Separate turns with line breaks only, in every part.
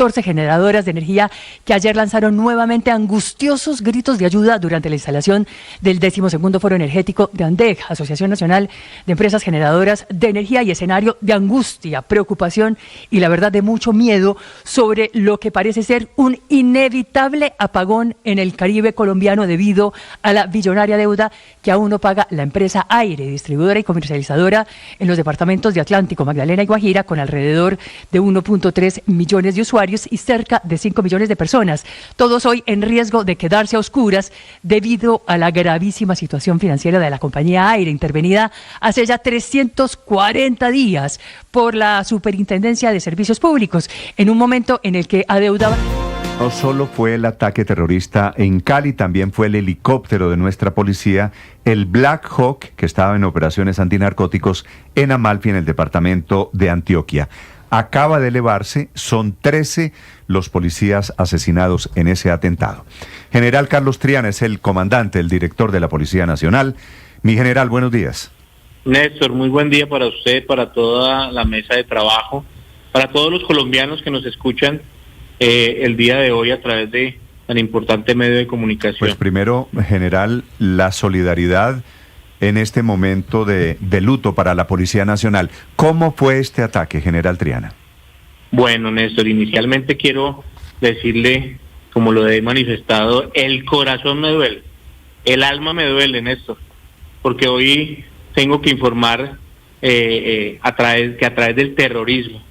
14 generadoras de energía que ayer lanzaron nuevamente angustiosos gritos de ayuda durante la instalación del 12º Foro Energético de ANDEG, Asociación Nacional de Empresas Generadoras de Energía, y escenario de angustia, preocupación y la verdad de mucho miedo sobre lo que parece ser un inevitable apagón en el Caribe colombiano debido a la billonaria deuda que aún no paga la empresa Aire, distribuidora y comercializadora en los departamentos de Atlántico, Magdalena y Guajira, con alrededor de 1.3 millones de usuarios y cerca de 5 millones de personas, todos hoy en riesgo de quedarse a oscuras debido a la gravísima situación financiera de la compañía Aire, intervenida hace ya 340 días por la Superintendencia de Servicios Públicos, en un momento en el que adeudaba.
No solo fue el ataque terrorista en Cali, también fue el helicóptero de nuestra policía, el Black Hawk, que estaba en operaciones antinarcóticos en Amalfi, en el departamento de Antioquia. Acaba de elevarse, son 13 los policías asesinados en ese atentado. General Carlos Triana es el comandante, el director de la Policía Nacional. Mi general, buenos días.
Néstor, muy buen día para usted, para toda la mesa de trabajo, para todos los colombianos que nos escuchan el día de hoy a través de tan importante medio de comunicación.
Pues primero, general, la solidaridad en este momento de luto para la Policía Nacional. ¿Cómo fue este ataque, general Triana?
Bueno, Néstor, inicialmente quiero decirle, como lo he manifestado, el corazón me duele, el alma me duele, Néstor, porque hoy tengo que informar a través del terrorismo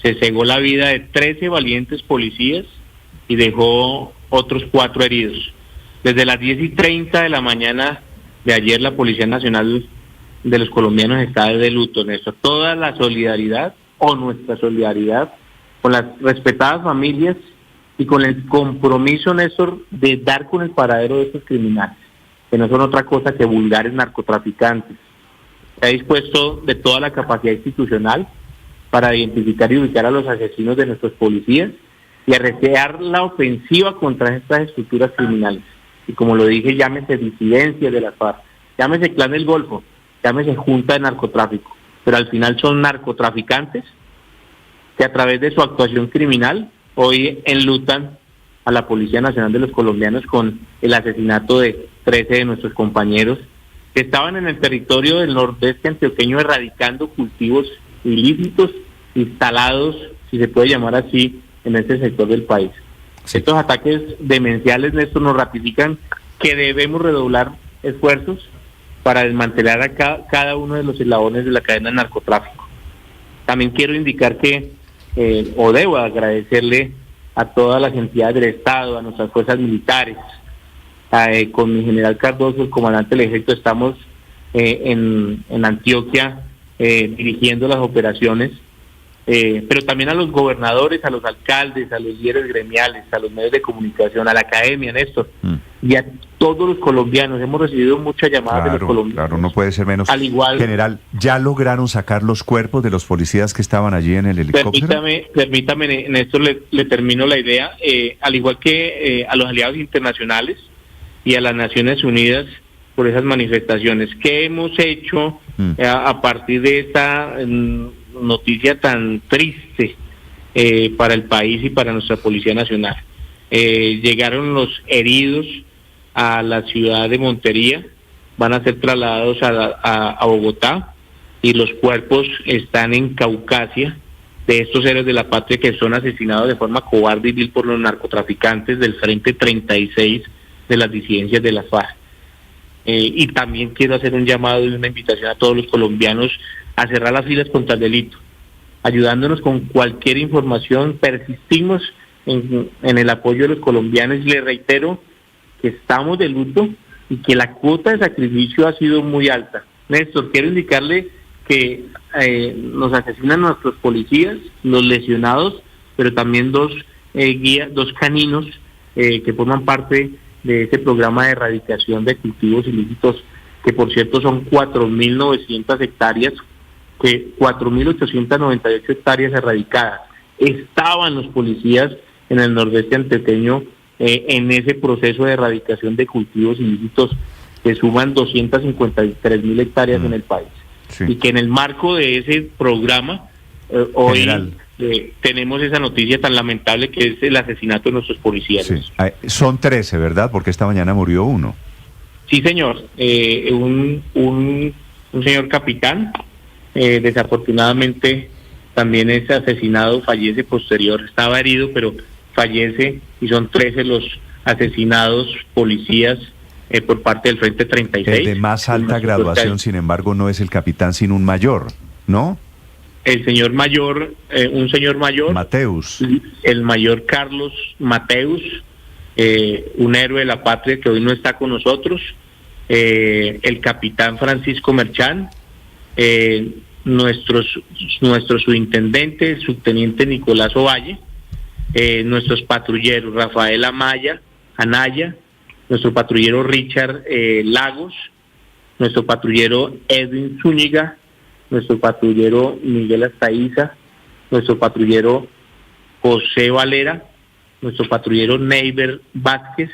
se cegó la vida de 13 valientes policías y dejó otros 4 heridos. Desde las 10:30 de la mañana de ayer, la Policía Nacional de los colombianos está de luto, Néstor. Toda la solidaridad, o nuestra solidaridad, con las respetadas familias y con el compromiso, Néstor, de dar con el paradero de estos criminales, que no son otra cosa que vulgares narcotraficantes. Se ha dispuesto de toda la capacidad institucional para identificar y ubicar a los asesinos de nuestros policías y arreciar la ofensiva contra estas estructuras criminales. Y como lo dije, llámese disidencia de las FARC, llámese Clan del Golfo, llámese Junta de Narcotráfico, pero al final son narcotraficantes que a través de su actuación criminal hoy enlutan a la Policía Nacional de los colombianos con el asesinato de 13 de nuestros compañeros que estaban en el territorio del nordeste antioqueño erradicando cultivos ilícitos instalados, si se puede llamar así, en este sector del país. Sí. Estos ataques demenciales, Néstor, nos ratifican que debemos redoblar esfuerzos para desmantelar a cada uno de los eslabones de la cadena de narcotráfico. También quiero indicar que, o debo agradecerle a todas las entidades del Estado, a nuestras fuerzas militares, con mi general Cardoso, el comandante del ejército, estamos en Antioquia dirigiendo las operaciones, pero también a los gobernadores, a los alcaldes, a los líderes gremiales, a los medios de comunicación, a la academia, Néstor, y a todos los colombianos. Hemos recibido muchas llamadas de los colombianos.
Claro, no puede ser menos.
Al igual,
general, ¿ya lograron sacar los cuerpos de los policías que estaban allí en el helicóptero?
Permítame, Néstor, le termino la idea. Al igual que a los aliados internacionales y a las Naciones Unidas, por esas manifestaciones que hemos hecho a partir de esta noticia tan triste para el país y para nuestra Policía Nacional. Llegaron los heridos a la ciudad de Montería, van a ser trasladados a Bogotá, y los cuerpos están en Caucasia de estos héroes de la patria que son asesinados de forma cobarde y vil por los narcotraficantes del Frente 36 de las disidencias de la FARC. Y también quiero hacer un llamado y una invitación a todos los colombianos a cerrar las filas contra el delito, ayudándonos con cualquier información. Persistimos en el apoyo de los colombianos y les reitero que estamos de luto y que la cuota de sacrificio ha sido muy alta. Néstor, quiero indicarle que nos asesinan nuestros policías, los lesionados, pero también dos caninos que forman parte de este programa de erradicación de cultivos ilícitos, que por cierto son 4.900 hectáreas, que 4.898 hectáreas erradicadas. Estaban los policías en el nordeste antioqueño en ese proceso de erradicación de cultivos ilícitos que suman 253.000 hectáreas en el país. Sí. Y que en el marco de ese programa Hoy
General.
tenemos esa noticia tan lamentable que es el asesinato de nuestros policías.
Sí. Son 13, ¿verdad? Porque esta mañana murió uno.
Sí, señor. Un señor capitán, desafortunadamente también es asesinado, fallece posterior, estaba herido, pero fallece, y son 13 los asesinados policías por parte del Frente 36.
El de más alta graduación, sin embargo, no es el capitán, sino un mayor, ¿no?
El señor mayor, un señor mayor,
Mateus.
el mayor Carlos Mateus, un héroe de la patria que hoy no está con nosotros, el capitán Francisco Merchán, nuestro subintendente, el subteniente Nicolás Ovalle, nuestros patrulleros Rafael Anaya, nuestro patrullero Richard Lagos, nuestro patrullero Edwin Zúñiga, nuestro patrullero Miguel Astaiza, nuestro patrullero José Valera, nuestro patrullero Neiber Vázquez,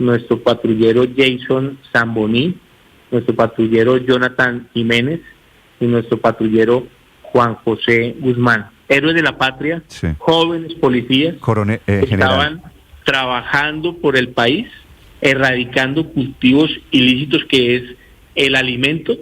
nuestro patrullero Jason Zamboní, nuestro patrullero Jonathan Jiménez y nuestro patrullero Juan José Guzmán. Héroes de la patria,
Sí.
jóvenes policías que estaban trabajando por el país, erradicando cultivos ilícitos que es el alimento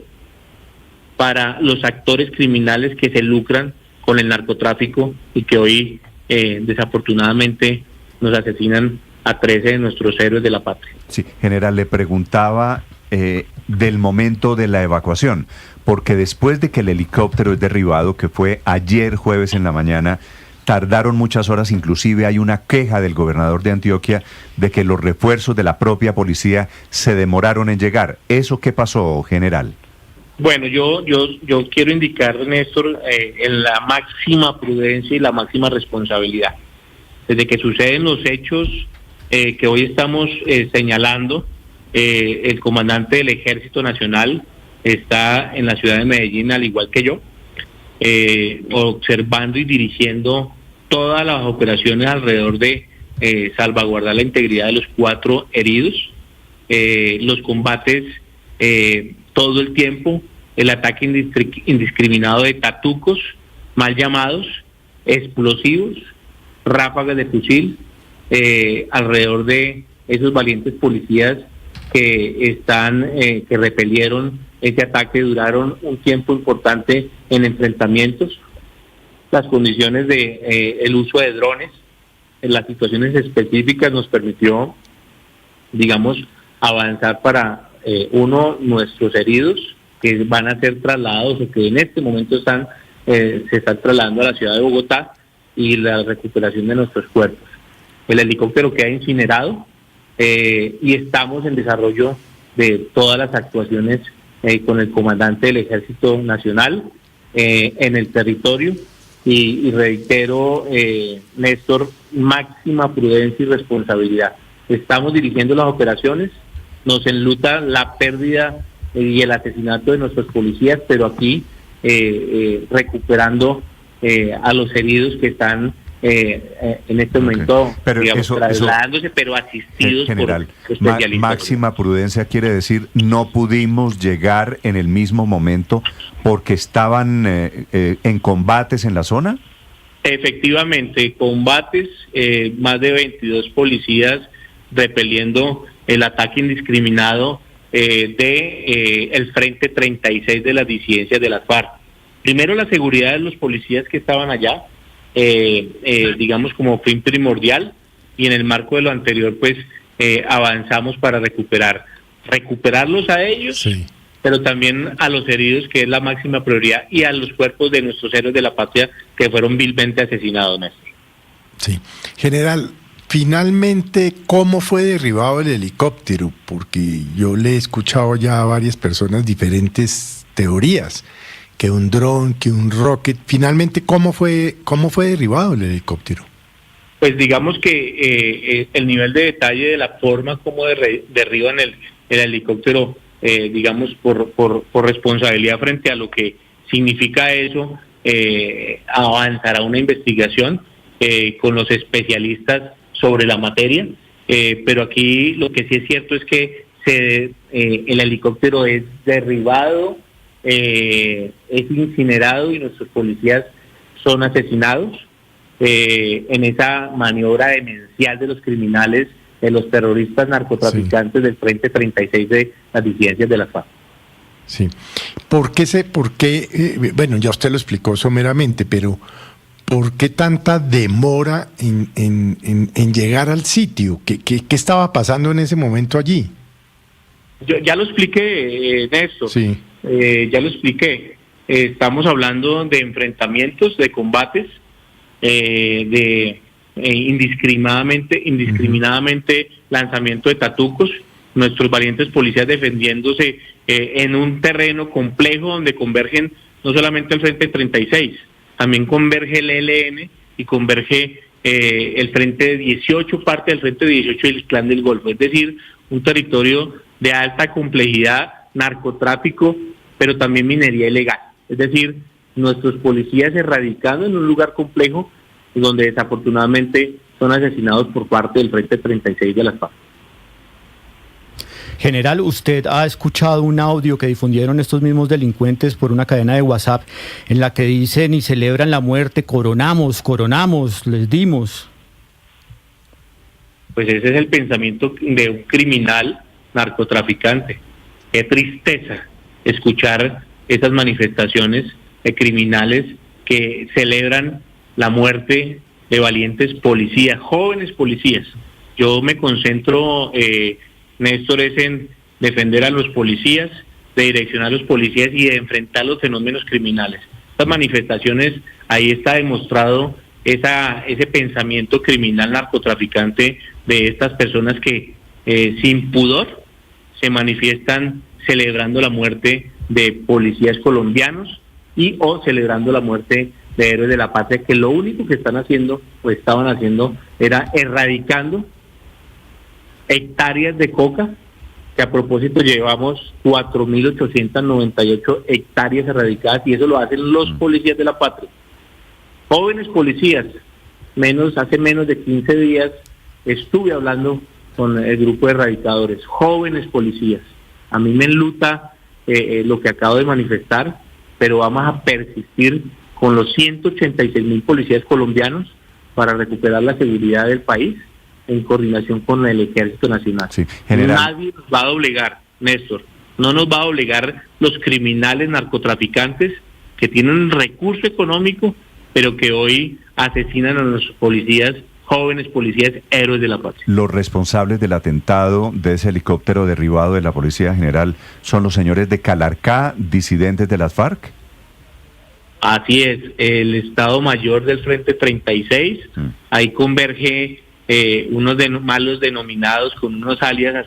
para los actores criminales que se lucran con el narcotráfico y que hoy desafortunadamente nos asesinan a 13 de nuestros héroes de la patria.
Sí, general, le preguntaba del momento de la evacuación, porque después de que el helicóptero es derribado, que fue ayer jueves en la mañana, tardaron muchas horas, inclusive hay una queja del gobernador de Antioquia de que los refuerzos de la propia policía se demoraron en llegar. ¿Eso qué pasó, general?
Bueno, yo quiero indicar, Néstor, en la máxima prudencia y la máxima responsabilidad. Desde que suceden los hechos que hoy estamos señalando, el comandante del Ejército Nacional está en la ciudad de Medellín, al igual que yo, observando y dirigiendo todas las operaciones alrededor de salvaguardar la integridad de los 4 heridos, los combates todo el tiempo, el ataque indiscriminado de tatucos, mal llamados, explosivos, ráfagas de fusil, alrededor de esos valientes policías que repelieron ese ataque, duraron un tiempo importante en enfrentamientos. Las condiciones de el uso de drones en las situaciones específicas nos permitió, digamos, avanzar para nuestros heridos que van a ser trasladados o que en este momento se están trasladando a la ciudad de Bogotá, y la recuperación de nuestros cuerpos. El helicóptero queda incinerado y estamos en desarrollo de todas las actuaciones con el comandante del Ejército Nacional en el territorio, y reitero, Néstor, máxima prudencia y responsabilidad. Estamos dirigiendo las operaciones, nos enluta la pérdida y el asesinato de nuestros policías, pero aquí recuperando a los heridos que están en este momento,
pero
digamos, trasladándose, pero asistidos
general,
por especialistas.
Máxima prudencia quiere decir no pudimos llegar en el mismo momento porque estaban en combates en la zona.
Efectivamente, combates, más de 22 policías repeliendo el ataque indiscriminado de el Frente 36 de las disidencias de las FARC. Primero, la seguridad de los policías que estaban allá, digamos, como fin primordial, y en el marco de lo anterior, pues, avanzamos para recuperarlos a ellos, sí, pero también a los heridos, que es la máxima prioridad, y a los cuerpos de nuestros héroes de la patria que fueron vilmente asesinados, Néstor.
Sí. General, finalmente, ¿cómo fue derribado el helicóptero? Porque yo le he escuchado ya a varias personas diferentes teorías, que un dron, que un rocket. Finalmente, ¿cómo fue derribado el helicóptero?
Pues digamos que el nivel de detalle de la forma como derriban el helicóptero, digamos, por responsabilidad frente a lo que significa eso, avanzará una investigación con los especialistas sobre la materia, pero aquí lo que sí es cierto es que el helicóptero es derribado, es incinerado, y nuestros policías son asesinados en esa maniobra demencial de los criminales, de los terroristas narcotraficantes del Frente 36 de las disidencias de la FARC.
Sí. Bueno, ya usted lo explicó someramente, pero ¿por qué tanta demora en llegar al sitio? ¿Qué estaba pasando en ese momento allí?
Yo ya lo expliqué, Néstor.
Sí.
Ya lo expliqué. Estamos hablando de enfrentamientos, de combates, indiscriminadamente lanzamiento de tatucos, nuestros valientes policías defendiéndose en un terreno complejo donde convergen no solamente el Frente 36, también converge el ELN y converge el Frente 18, parte del Frente 18 y el Clan del Golfo, es decir, un territorio de alta complejidad, narcotráfico, pero también minería ilegal. Es decir, nuestros policías erradicando en un lugar complejo donde desafortunadamente son asesinados por parte del Frente 36 de las FARC.
General, usted ha escuchado un audio que difundieron estos mismos delincuentes por una cadena de WhatsApp en la que dicen y celebran la muerte, coronamos, les dimos.
Pues ese es el pensamiento de un criminal narcotraficante. Qué tristeza escuchar esas manifestaciones de criminales que celebran la muerte de valientes policías, jóvenes policías. Yo me concentro, Néstor, es en defender a los policías, de direccionar a los policías y de enfrentar los fenómenos criminales. Estas manifestaciones, ahí está demostrado ese pensamiento criminal narcotraficante de estas personas que sin pudor se manifiestan celebrando la muerte de policías colombianos y o celebrando la muerte de héroes de la patria, que lo único que están haciendo o estaban haciendo era erradicando hectáreas de coca, que a propósito llevamos 4.898 hectáreas erradicadas, y eso lo hacen los policías de la patria. Jóvenes policías, hace menos de 15 días estuve hablando con el grupo de erradicadores, jóvenes policías. A mí me enluta lo que acabo de manifestar, pero vamos a persistir con los 186.000 policías colombianos para recuperar la seguridad del país en coordinación con el Ejército Nacional.
Sí, general.
Nadie nos va a doblegar, Néstor. No nos va a doblegar los criminales narcotraficantes que tienen recurso económico, pero que hoy asesinan a nuestros policías, jóvenes policías, héroes de la patria.
Los responsables del atentado de ese helicóptero derribado de la Policía General son los señores de Calarcá, disidentes de las FARC.
Así es, el Estado Mayor del Frente 36, ahí converge unos malos denominados con unos alias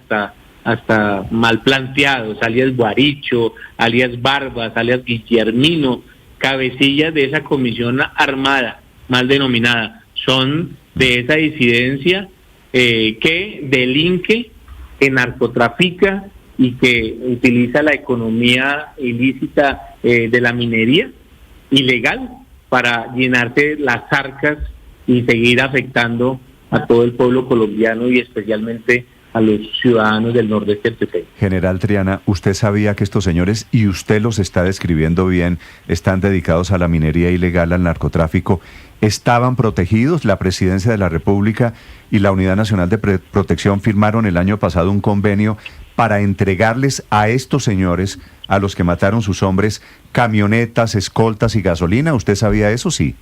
hasta mal planteados, alias Guaricho, alias Barbas, alias Guillermino, cabecillas de esa comisión armada mal denominada, son de esa disidencia que delinque, que narcotrafica y que utiliza la economía ilícita de la minería ilegal para llenarse las arcas y seguir afectando a todo el pueblo colombiano y especialmente a los ciudadanos del nordeste antioqueño.
General Triana, ¿usted sabía que estos señores, y usted los está describiendo bien, están dedicados a la minería ilegal, al narcotráfico? ¿Estaban protegidos? La Presidencia de la República y la Unidad Nacional de Protección firmaron el año pasado un convenio para entregarles a estos señores, a los que mataron sus hombres, camionetas, escoltas y gasolina. ¿Usted sabía eso? Sí.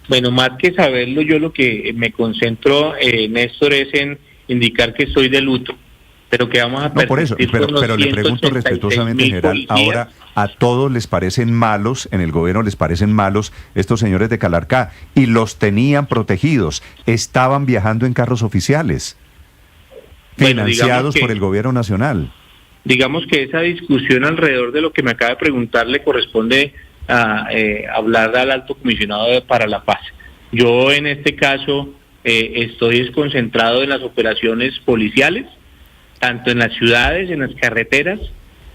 Bueno, más que saberlo, yo lo que me concentro, Néstor, es en indicar que estoy de luto, pero que vamos a
no, por eso, pero le pregunto respetuosamente, general,
policías.
Ahora a todos les parecen malos, en el gobierno les parecen malos estos señores de Calarcá, y los tenían protegidos, estaban viajando en carros oficiales, financiados por el gobierno nacional.
Digamos que esa discusión alrededor de lo que me acaba de preguntar le corresponde a hablar al alto comisionado para la paz. Yo en este caso estoy desconcentrado en las operaciones policiales, tanto en las ciudades, en las carreteras,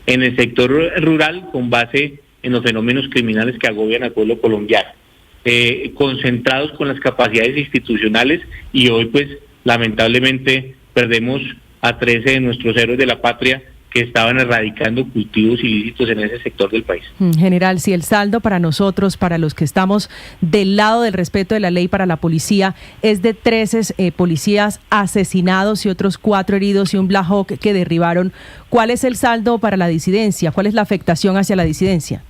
en el sector rural, con base en los fenómenos criminales que agobian al pueblo colombiano, concentrados con las capacidades institucionales, y hoy pues lamentablemente perdemos a 13 de nuestros héroes de la patria que estaban erradicando cultivos ilícitos en ese sector del país.
General, si el saldo para nosotros, para los que estamos del lado del respeto de la ley para la policía, es de 13 policías asesinados y otros 4 heridos y un Black Hawk que derribaron, ¿cuál es el saldo para la disidencia? ¿Cuál es la afectación hacia la disidencia?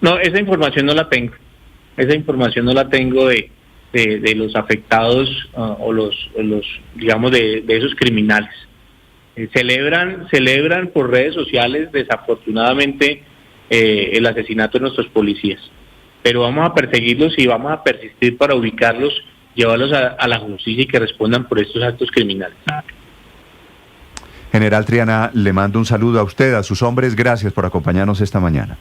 No, esa información no la tengo. Esa información no la tengo de los afectados o los digamos, de esos criminales. Celebran por redes sociales, desafortunadamente, el asesinato de nuestros policías. Pero vamos a perseguirlos y vamos a persistir para ubicarlos, llevarlos a la justicia y que respondan por estos actos criminales.
General Triana, le mando un saludo a usted, a sus hombres. Gracias por acompañarnos esta mañana.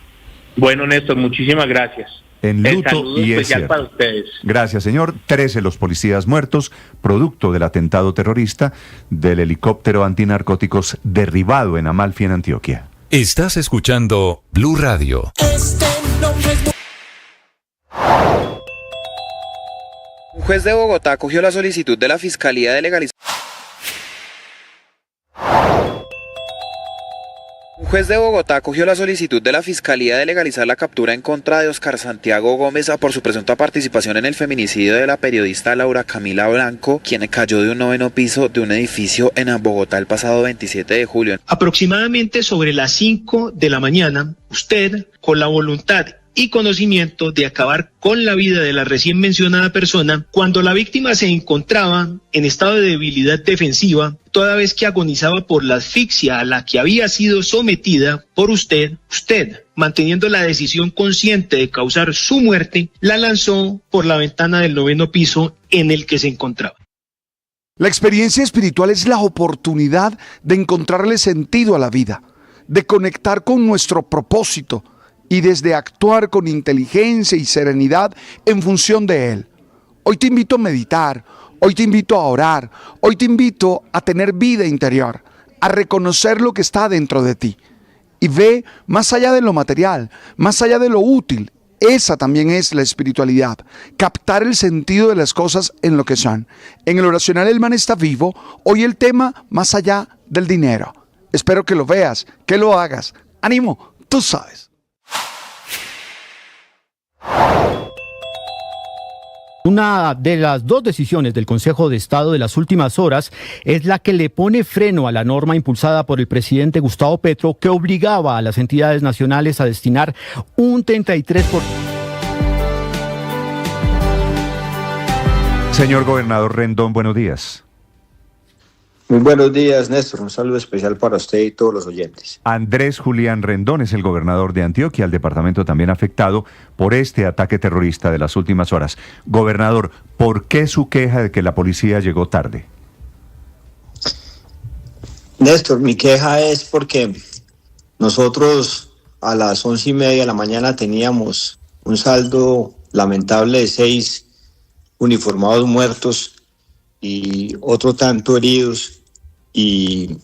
Bueno, Néstor, muchísimas gracias.
En luto,
saludo
y es
especial
cierto.
para ustedes.
Gracias, señor. 13 los policías muertos, producto del atentado terrorista del helicóptero antinarcóticos derribado en Amalfi, en Antioquia.
Estás escuchando Blue Radio.
Un juez de Bogotá acogió la solicitud de la Fiscalía de legalizar. Un juez de Bogotá acogió la solicitud de la Fiscalía de legalizar la captura en contra de Oscar Santiago Gómez por su presunta participación en el feminicidio de la periodista Laura Camila Blanco, quien cayó de un 9º piso de un edificio en Bogotá el pasado 27 de julio.
Aproximadamente sobre las 5 de la mañana, usted, con la voluntad y conocimiento de acabar con la vida de la recién mencionada persona, cuando la víctima se encontraba en estado de debilidad defensiva, toda vez que agonizaba por la asfixia a la que había sido sometida por usted, manteniendo la decisión consciente de causar su muerte, la lanzó por la ventana del 9º piso en el que se encontraba.
La experiencia espiritual es la oportunidad de encontrarle sentido a la vida, de conectar con nuestro propósito, y desde actuar con inteligencia y serenidad en función de él. Hoy te invito a meditar, hoy te invito a orar, hoy te invito a tener vida interior, a reconocer lo que está dentro de ti. Y ve más allá de lo material, más allá de lo útil. Esa también es la espiritualidad, captar el sentido de las cosas en lo que son. En el oracional El Man está vivo, hoy el tema más allá del dinero. Espero que lo veas, que lo hagas. ¡Ánimo! Tú sabes.
Una de las 2 decisiones del Consejo de Estado de las últimas horas es la que le pone freno a la norma impulsada por el presidente Gustavo Petro que obligaba a las entidades nacionales a destinar un 33%.
Señor gobernador Rendón, buenos días.
Muy buenos días, Néstor. Un saludo especial para usted y todos los oyentes.
Andrés Julián Rendón es el gobernador de Antioquia, el departamento también afectado por este ataque terrorista de las últimas horas. Gobernador, ¿por qué su queja de que la policía llegó tarde?
Néstor, mi queja es porque nosotros a las 11:30 de la mañana teníamos un saldo lamentable de 6 uniformados muertos y otro tanto heridos. Y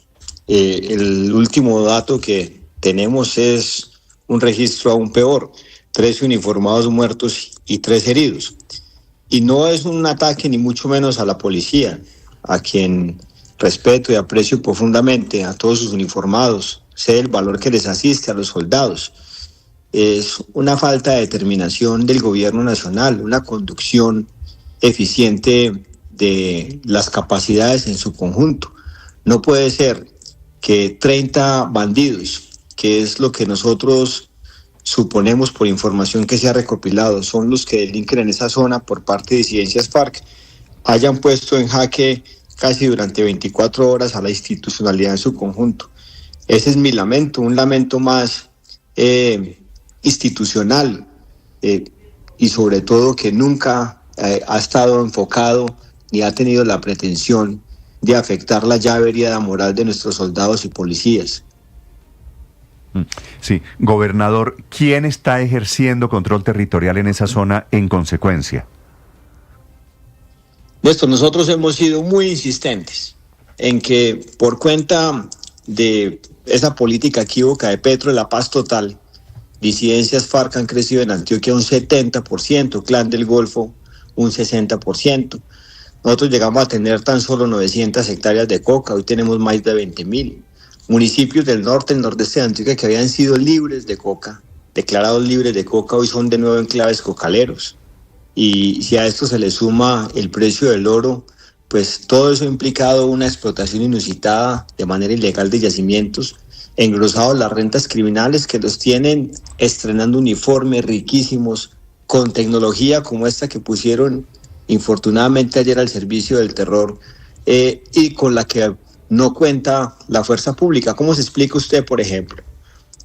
el último dato que tenemos es un registro aún peor, 13 uniformados muertos y 3 heridos. Y no es un ataque ni mucho menos a la policía, a quien respeto y aprecio profundamente, a todos sus uniformados, sé el valor que les asiste a los soldados. Es una falta de determinación del gobierno nacional, una conducción eficiente de las capacidades en su conjunto. No puede ser que 30 bandidos, que es lo que nosotros suponemos por información que se ha recopilado, son los que delinquen en esa zona por parte de disidencias FARC, hayan puesto en jaque casi durante 24 horas a la institucionalidad en su conjunto. Ese es mi lamento, un lamento más institucional y sobre todo que nunca ha estado enfocado ni ha tenido la pretensión de afectar la llavería moral de nuestros soldados y policías.
Sí, gobernador, ¿quién está ejerciendo control territorial en esa zona en consecuencia?
Nosotros hemos sido muy insistentes en que por cuenta de esa política equívoca de Petro de la paz total, disidencias FARC han crecido en Antioquia un 70%, Clan del Golfo un 60%. Nosotros llegamos a tener tan solo 900 hectáreas de coca, hoy tenemos más de 20.000. municipios del norte, el nordeste de Antioquia, que habían sido libres de coca, declarados libres de coca, hoy son de nuevo enclaves cocaleros. Y si a esto se le suma el precio del oro, pues todo eso ha implicado una explotación inusitada de manera ilegal de yacimientos, engrosado las rentas criminales que los tienen estrenando uniformes riquísimos, con tecnología como esta que pusieron infortunadamente ayer al servicio del terror, y con la que no cuenta la fuerza pública. ¿Cómo se explica usted, por ejemplo,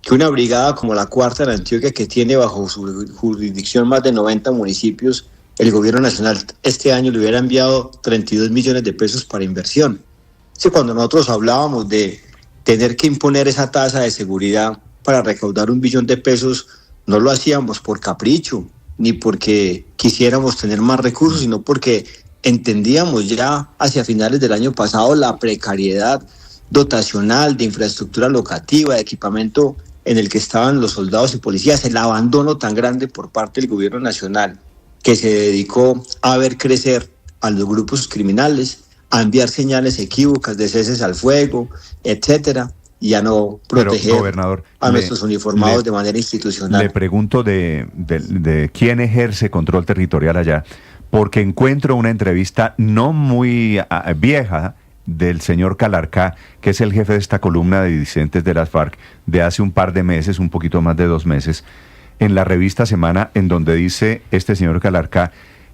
que una brigada como la Cuarta en Antioquia, que tiene bajo su jurisdicción más de 90 municipios, el gobierno nacional este año le hubiera enviado 32 millones de pesos para inversión? Sí, cuando nosotros hablábamos de tener que imponer esa tasa de seguridad para recaudar 1 billón de pesos, no lo hacíamos por capricho, ni porque quisiéramos tener más recursos, sino porque entendíamos ya hacia finales del año pasado la precariedad dotacional de infraestructura locativa, de equipamiento en el que estaban los soldados y policías, el abandono tan grande por parte del gobierno nacional, que se dedicó a ver crecer a los grupos criminales, a enviar señales equívocas de ceses al fuego, etcétera, y a no proteger, gobernador, a nuestros uniformados de manera institucional.
Le pregunto de quién ejerce control territorial allá, porque encuentro una entrevista no muy vieja del señor Calarcá, que es el jefe de esta columna de disidentes de las FARC, de hace un par de meses, un poquito más de 2 meses, en la revista Semana, en donde dice este señor Calarcá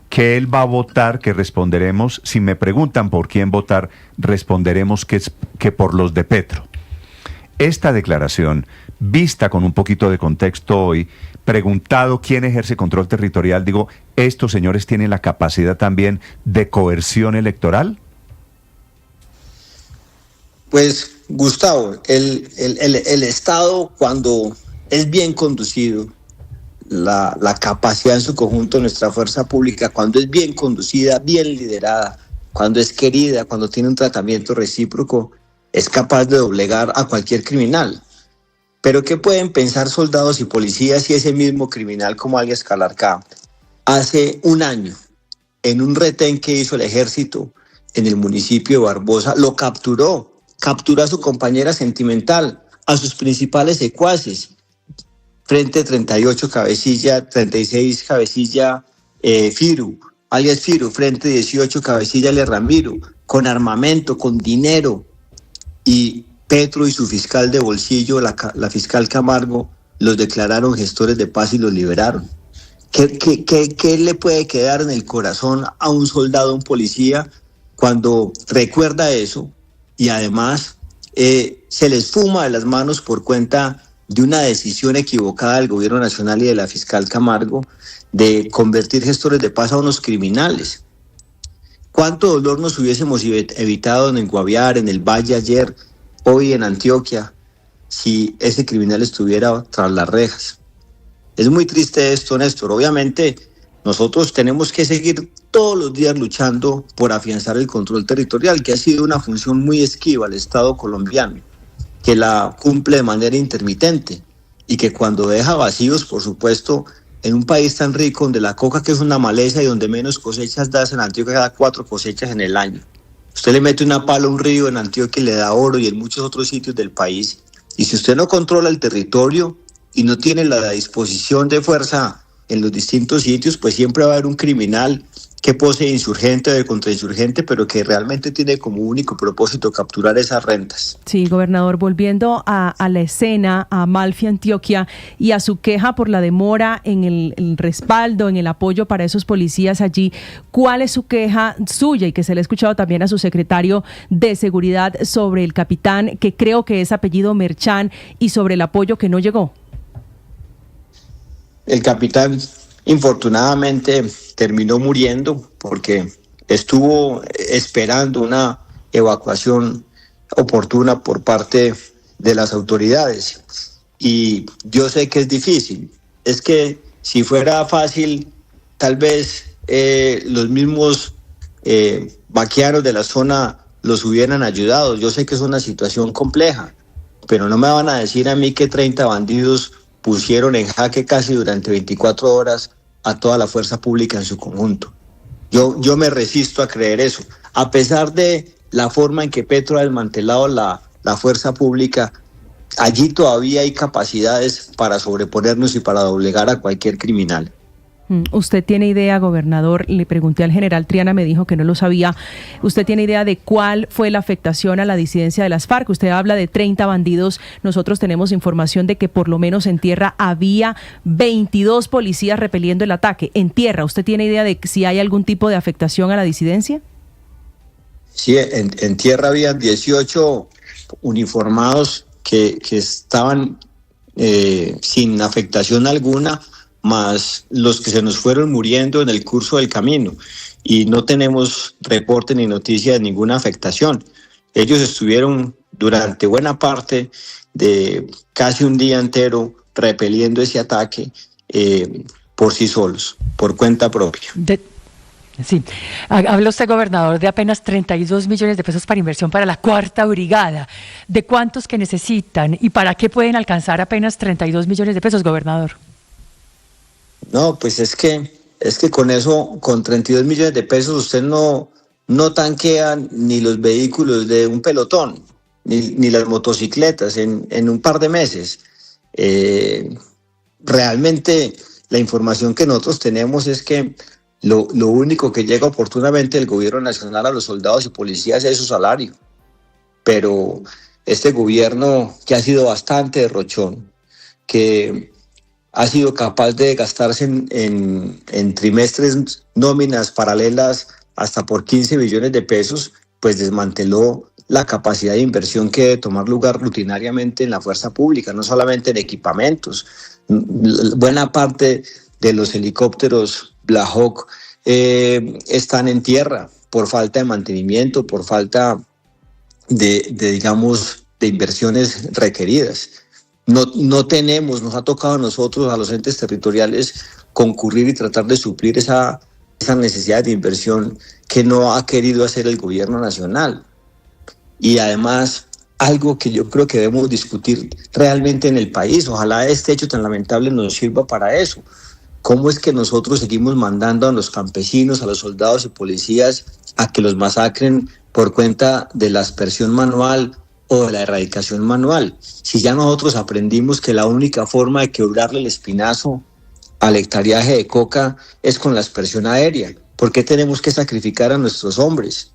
que él va a votar, que responderemos, si me preguntan por quién votar, responderemos que por los de Petro. Esta declaración, vista con un poquito de contexto hoy, preguntado quién ejerce control territorial, digo, ¿estos señores tienen la capacidad también de coerción electoral?
Pues, Gustavo, el Estado, cuando es bien conducido, la capacidad en su conjunto de nuestra fuerza pública, cuando es bien conducida, bien liderada, cuando es querida, cuando tiene un tratamiento recíproco, es capaz de doblegar a cualquier criminal. Pero ¿qué pueden pensar soldados y policías si ese mismo criminal como alias Calarcá hace un año, en un retén que hizo el ejército en el municipio de Barbosa, lo capturó a su compañera sentimental, a sus principales secuaces, frente a 36 cabecilla Firu, alias Firu, frente a 18 cabecilla Le Ramiro, con armamento, con dinero, y Petro y su fiscal de bolsillo, la fiscal Camargo, los declararon gestores de paz y los liberaron. ¿Qué le puede quedar en el corazón a un soldado, a un policía, cuando recuerda eso y además se les fuma de las manos por cuenta de una decisión equivocada del gobierno nacional y de la fiscal Camargo de convertir gestores de paz a unos criminales? ¿Cuánto dolor nos hubiésemos evitado en el Guaviare, en el Valle ayer, hoy en Antioquia, si ese criminal estuviera tras las rejas? Es muy triste esto, Néstor. Obviamente, nosotros tenemos que seguir todos los días luchando por afianzar el control territorial, que ha sido una función muy esquiva al Estado colombiano, que la cumple de manera intermitente y que cuando deja vacíos, por supuesto, en un país tan rico donde la coca, que es una maleza y donde menos cosechas da, en Antioquia da 4 cosechas en el año. Usted le mete una pala a un río en Antioquia y le da oro, y en muchos otros sitios del país. Y si usted no controla el territorio y no tiene la disposición de fuerza en los distintos sitios, pues siempre va a haber un criminal que posee insurgente o de contrainsurgente, pero que realmente tiene como único propósito capturar esas rentas.
Sí, gobernador, volviendo a la escena, a Amalfi, Antioquia, y a su queja por la demora en el respaldo, en el apoyo para esos policías allí, ¿cuál es su queja suya? Y que se le ha escuchado también a su secretario de Seguridad sobre el capitán, que creo que es apellido Merchán, y sobre el apoyo que no llegó.
El capitán, infortunadamente, terminó muriendo porque estuvo esperando una evacuación oportuna por parte de las autoridades. Y yo sé que es difícil. Es que si fuera fácil, tal vez los mismos vaqueanos de la zona los hubieran ayudado. Yo sé que es una situación compleja, pero no me van a decir a mí que 30 bandidos pusieron en jaque casi durante 24 horas a toda la fuerza pública en su conjunto. Yo me resisto a creer eso. A pesar de la forma en que Petro ha desmantelado la la fuerza pública, allí todavía hay capacidades para sobreponernos y para doblegar a cualquier criminal.
¿Usted tiene idea, gobernador? Le pregunté al general Triana, me dijo que no lo sabía. ¿Usted tiene idea de cuál fue la afectación a la disidencia de las FARC? Usted habla de 30 bandidos. Nosotros tenemos información de que por lo menos en tierra había 22 policías repeliendo el ataque. En tierra, ¿usted tiene idea de si hay algún tipo de afectación a la disidencia?
Sí, en tierra habían 18 uniformados que estaban sin afectación alguna, más los que se nos fueron muriendo en el curso del camino, y no tenemos reporte ni noticia de ninguna afectación. Ellos estuvieron durante buena parte de casi un día entero repeliendo ese ataque por sí solos, por cuenta propia.
Sí, habla usted, gobernador, de apenas 32 millones de pesos para inversión para la 4ª Brigada. ¿De cuántos que necesitan y para qué pueden alcanzar apenas 32 millones de pesos, gobernador?
No, pues es que con eso, con 32 millones de pesos, usted no tanquea ni los vehículos de un pelotón, ni las motocicletas en un par de meses. Realmente la información que nosotros tenemos es que lo único que llega oportunamente del gobierno nacional a los soldados y policías es su salario. Pero este gobierno, que ha sido bastante derrochón, que ha sido capaz de gastarse en trimestres nóminas paralelas hasta por 15 billones de pesos, pues desmanteló la capacidad de inversión que debe tomar lugar rutinariamente en la fuerza pública, no solamente en equipamientos. Buena parte de los helicópteros Black Hawk están en tierra por falta de mantenimiento, por falta de inversiones requeridas. No tenemos, nos ha tocado a nosotros, a los entes territoriales, concurrir y tratar de suplir esa necesidad de inversión que no ha querido hacer el gobierno nacional. Y además, algo que yo creo que debemos discutir realmente en el país, ojalá este hecho tan lamentable nos sirva para eso. ¿Cómo es que nosotros seguimos mandando a los campesinos, a los soldados y policías a que los masacren por cuenta de la aspersión manual o de la erradicación manual? Si ya nosotros aprendimos que la única forma de quebrarle el espinazo al hectareaje de coca es con la aspersión aérea, ¿por qué tenemos que sacrificar a nuestros hombres?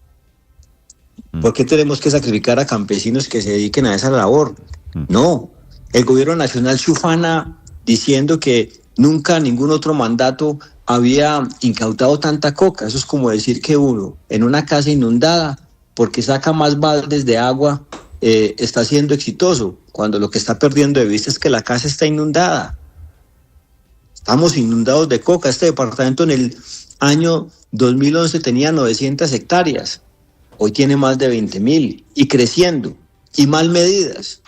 ¿Por qué tenemos que sacrificar a campesinos que se dediquen a esa labor? No, el gobierno nacional se ufana diciendo que nunca ningún otro mandato había incautado tanta coca. Eso es como decir que uno en una casa inundada, porque saca más baldes de agua, está siendo exitoso, cuando lo que está perdiendo de vista es que la casa está inundada. Estamos inundados de coca. Este departamento en el año 2011 tenía 900 hectáreas, hoy tiene más de 20.000 y creciendo, y mal medidas.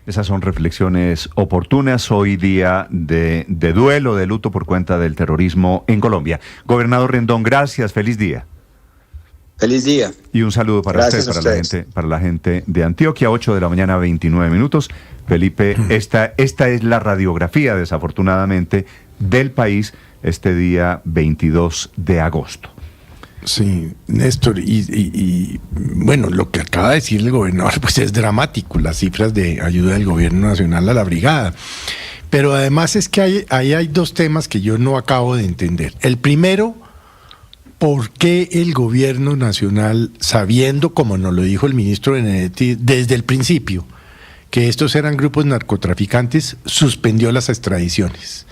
Esas son reflexiones oportunas hoy día de duelo, de luto por cuenta del terrorismo en Colombia. Gobernador Rendón, gracias, feliz día.
Feliz día.
Y un saludo para usted, para la gente de Antioquia, 8 de la mañana, 29 minutos. Felipe, esta es la radiografía, desafortunadamente, del país este día 22 de agosto.
Sí, Néstor, y bueno, lo que acaba de decir el gobernador pues es dramático, las cifras de ayuda del gobierno nacional a la brigada. Pero además es que ahí hay dos temas que yo no acabo de entender. El primero, ¿por qué el gobierno nacional, sabiendo, como nos lo dijo el ministro Benedetti desde el principio, que estos eran grupos narcotraficantes, suspendió las extradiciones?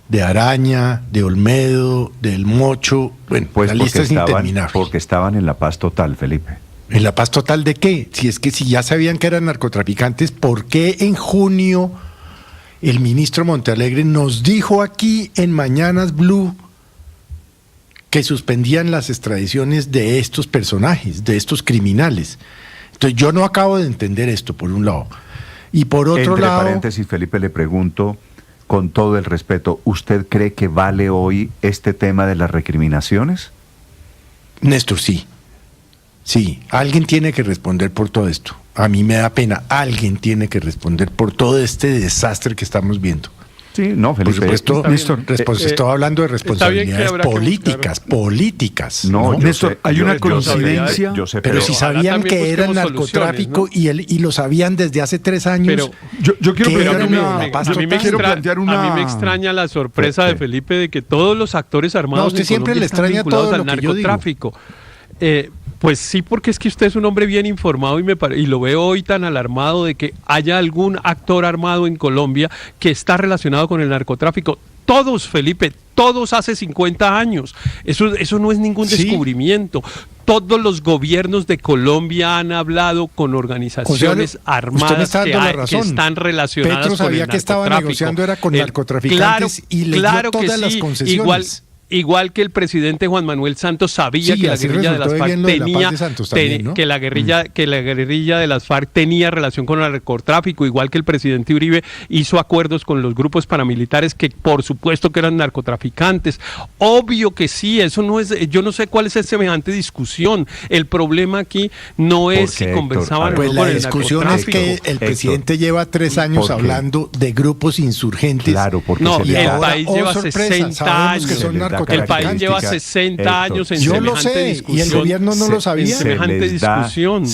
De Araña, de Olmedo, del Mocho, bueno, pues la lista es interminable.
Porque estaban en la paz total, Felipe.
¿En la paz total de qué? Si ya sabían que eran narcotraficantes, ¿por qué en junio el ministro Montealegre nos dijo aquí en Mañanas Blue que suspendían las extradiciones de estos personajes, de estos criminales? Entonces yo no acabo de entender esto, por un lado. Y por otro lado...
Entre paréntesis, Felipe, le pregunto, con todo el respeto, ¿usted cree que vale hoy este tema de las recriminaciones?
Néstor, sí. Sí, alguien tiene que responder por todo esto. A mí me da pena, alguien tiene que responder por todo este desastre que estamos viendo.
Sí, no, Felipe.
Por supuesto,
Néstor,
estaba hablando de responsabilidades
habrá que
políticas.
No, Néstor, hay una coincidencia.
Yo sé,
pero si sabían que era el narcotráfico, ¿no? y lo sabían desde hace 3 años.
Pero yo quiero
plantear
a mí me extraña la sorpresa de Felipe de que todos los actores armados
usted siempre le extraña todo
al narcotráfico. Pues sí, porque es que usted es un hombre bien informado y lo veo hoy tan alarmado de que haya algún actor armado en Colombia que está relacionado con el narcotráfico. Todos, Felipe, todos hace 50 años. Eso no es ningún descubrimiento. Todos los gobiernos de Colombia han hablado con organizaciones armadas que están relacionadas
Petro sabía
con el narcotráfico.
que estaba negociando era con narcotraficantes y leyó todas las concesiones.
Igual que el presidente Juan Manuel Santos sabía que la guerrilla de las FARC tenía relación con el narcotráfico, igual que el presidente Uribe hizo acuerdos con los grupos paramilitares que por supuesto que eran narcotraficantes. Obvio que sí, eso no es, yo no sé cuál es semejante discusión. El problema aquí no es si conversaban
pues
con
la
el
discusión es que el presidente lleva 3 años hablando de grupos insurgentes.
Claro, porque
el país lleva 60 años. El país lleva 60 años en semejante discusión.
Y el gobierno no lo sabía.
Semejante discusión.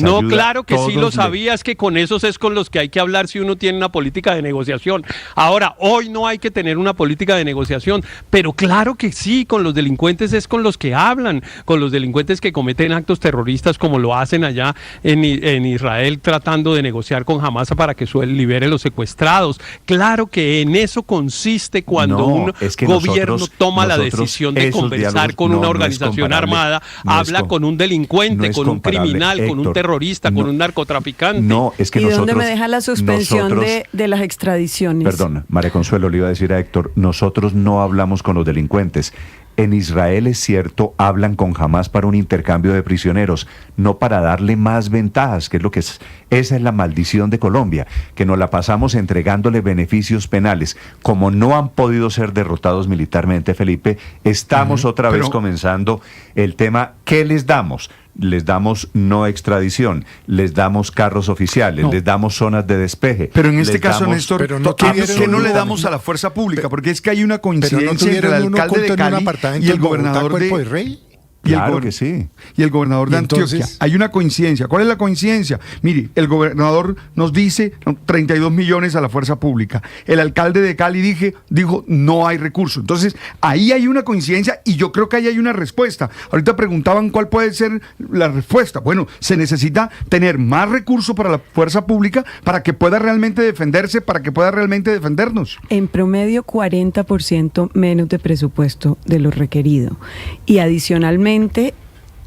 No, claro que sí lo sabía, es que con esos es con los que hay que hablar si uno tiene una política de negociación. Ahora, hoy no hay que tener una política de negociación, pero claro que sí, con los delincuentes es con los que hablan, con los delincuentes que cometen actos terroristas como lo hacen allá en Israel tratando de negociar con Hamas para que libere los secuestrados. Claro que en eso consiste cuando un gobierno toma la decisión de conversar con una organización armada, habla con un delincuente, con un criminal, con un terrorista, con un narcotraficante.
No, es que
¿Y
nosotros,
dónde me deja la suspensión de las extradiciones?
Perdón, María Consuelo, le iba a decir a Héctor, nosotros no hablamos con los delincuentes. En Israel, es cierto, hablan con Hamas para un intercambio de prisioneros, no para darle más ventajas, que es lo que es. Esa es la maldición de Colombia, que nos la pasamos entregándole beneficios penales. Como no han podido ser derrotados militarmente, Felipe, estamos otra vez comenzando el tema, ¿qué les damos? Les damos no extradición, les damos carros oficiales, les damos zonas de despeje.
Pero en este caso, Néstor, ¿por qué no le damos a la fuerza pública? Porque es que hay una coincidencia entre el alcalde de Cali y el gobernador de
Rey.
Claro que sí.
Y el gobernador de Antioquia. Hay una coincidencia. ¿Cuál es la coincidencia? Mire, el gobernador nos dice 32 millones a la fuerza pública. El alcalde de Cali dijo no hay recursos. Entonces, ahí hay una coincidencia y yo creo que ahí hay una respuesta. Ahorita preguntaban cuál puede ser la respuesta. Bueno, se necesita tener más recursos para la fuerza pública para que pueda realmente defenderse, para que pueda realmente defendernos.
En promedio, 40% menos de presupuesto de lo requerido. Y adicionalmente,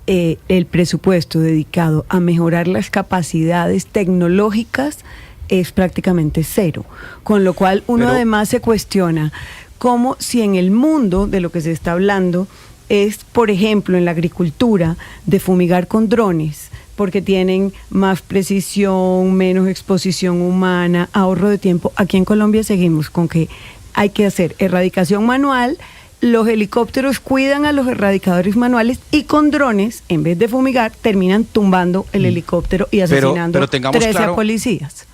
el presupuesto dedicado a mejorar las capacidades tecnológicas es prácticamente cero, con lo cual uno además se cuestiona cómo si en el mundo de lo que se está hablando es, por ejemplo, en la agricultura, de fumigar con drones, porque tienen más precisión, menos exposición humana, ahorro de tiempo. Aquí en Colombia seguimos con que hay que hacer erradicación manual. Los helicópteros cuidan a los erradicadores manuales y con drones, en vez de fumigar, terminan tumbando el helicóptero y asesinando 13 policías.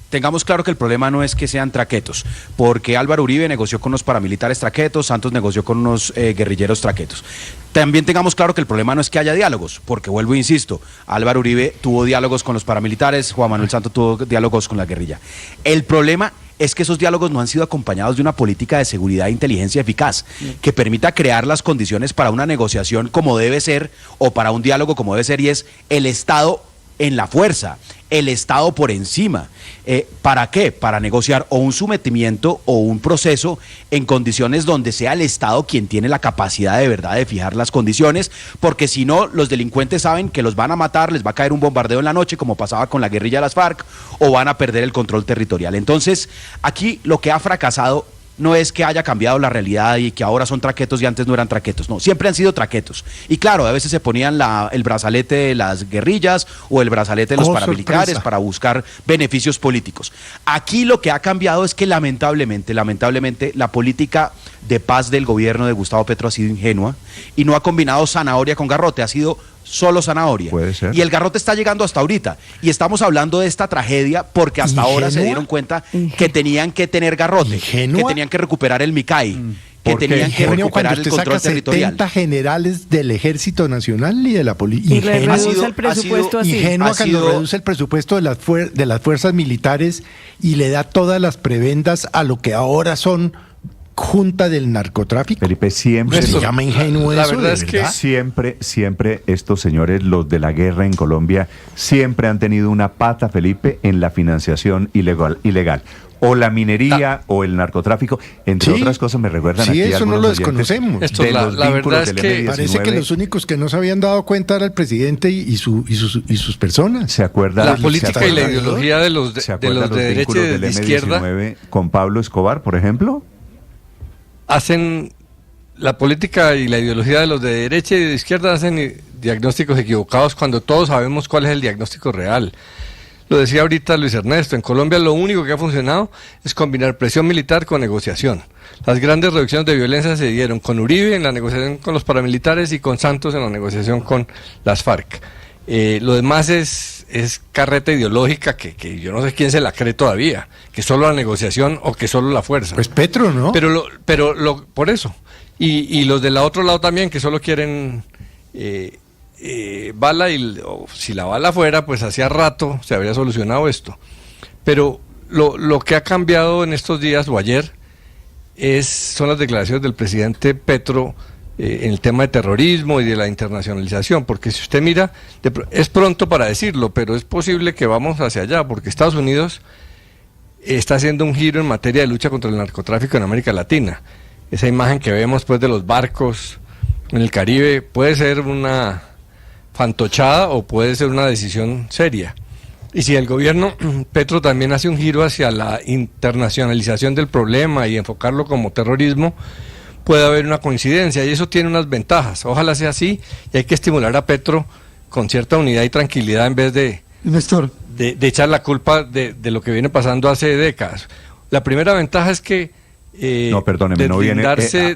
Tengamos claro que el problema no es que sean traquetos, porque Álvaro Uribe negoció con unos paramilitares traquetos, Santos negoció con unos guerrilleros traquetos. También tengamos claro que el problema no es que haya diálogos, porque vuelvo e insisto, Álvaro Uribe tuvo diálogos con los paramilitares, Juan Manuel Santos tuvo diálogos con la guerrilla. El problema es que esos diálogos no han sido acompañados de una política de seguridad e inteligencia eficaz que permita crear las condiciones para una negociación como debe ser o para un diálogo como debe ser, y es el Estado en la fuerza, el Estado por encima. ¿Para qué? Para negociar o un sometimiento o un proceso en condiciones donde sea el Estado quien tiene la capacidad de verdad de fijar las condiciones, porque si no, los delincuentes saben que los van a matar, les va a caer un bombardeo en la noche, como pasaba con la guerrilla de las FARC, o van a perder el control territorial. Entonces, aquí lo que ha fracasado no es que haya cambiado la realidad y que ahora son traquetos y antes no eran traquetos, no, siempre han sido traquetos. Y claro, a veces se ponían el brazalete de las guerrillas o el brazalete de los paramilitares para buscar beneficios políticos. Aquí lo que ha cambiado es que lamentablemente, la política de paz del gobierno de Gustavo Petro ha sido ingenua y no ha combinado zanahoria con garrote, ha sido solo zanahoria.
Puede ser.
Y el garrote está llegando hasta ahorita. Y estamos hablando de esta tragedia porque hasta ahora se dieron cuenta que tenían que tener garrote, que tenían que recuperar el Micay, que tenían que recuperar el control territorial.
70 generales del Ejército Nacional y de la policía.
Y le reduce el presupuesto así.
Ingenua cuando reduce el presupuesto de las fuerzas militares y le da todas las prebendas a lo que ahora son junta del narcotráfico.
Felipe, siempre
se llama ingenuo
la
eso,
verdad es que
siempre estos señores, los de la guerra en Colombia, siempre han tenido una pata, Felipe, en la financiación ilegal. O la minería o el narcotráfico, entre otras cosas, me recuerdan aquí
eso no lo desconocemos.
La verdad es que
parece que los únicos que no se habían dado cuenta era el presidente y sus personas.
¿Se acuerda?
La política y la ideología de los de derecha y de izquierda
con Pablo Escobar, por ejemplo.
Hacen la política y la ideología de los de derecha y de izquierda hacen diagnósticos equivocados cuando todos sabemos cuál es el diagnóstico real. Lo decía ahorita Luis Ernesto, en Colombia lo único que ha funcionado es combinar presión militar con negociación. Las grandes reducciones de violencia se dieron con Uribe en la negociación con los paramilitares y con Santos en la negociación con las FARC. Lo demás es carreta ideológica que yo no sé quién se la cree todavía, que solo la negociación o que solo la fuerza.
Pues Petro, ¿no?
Pero por eso. Y los del otro lado también, que solo quieren bala, si la bala fuera, pues hacía rato se habría solucionado esto. Pero lo que ha cambiado en estos días o ayer son las declaraciones del presidente Petro en el tema de terrorismo y de la internacionalización, porque si usted mira, es pronto para decirlo, pero es posible que vamos hacia allá, porque Estados Unidos está haciendo un giro en materia de lucha contra el narcotráfico en América Latina. Esa imagen que vemos pues de los barcos en el Caribe puede ser una fantochada o puede ser una decisión seria. Y si el gobierno Petro también hace un giro hacia la internacionalización del problema y enfocarlo como terrorismo, puede haber una coincidencia y eso tiene unas ventajas. Ojalá sea así y hay que estimular a Petro con cierta unidad y tranquilidad en vez de echar la culpa de lo que viene pasando hace décadas. La primera ventaja es que
no, perdóneme, no viene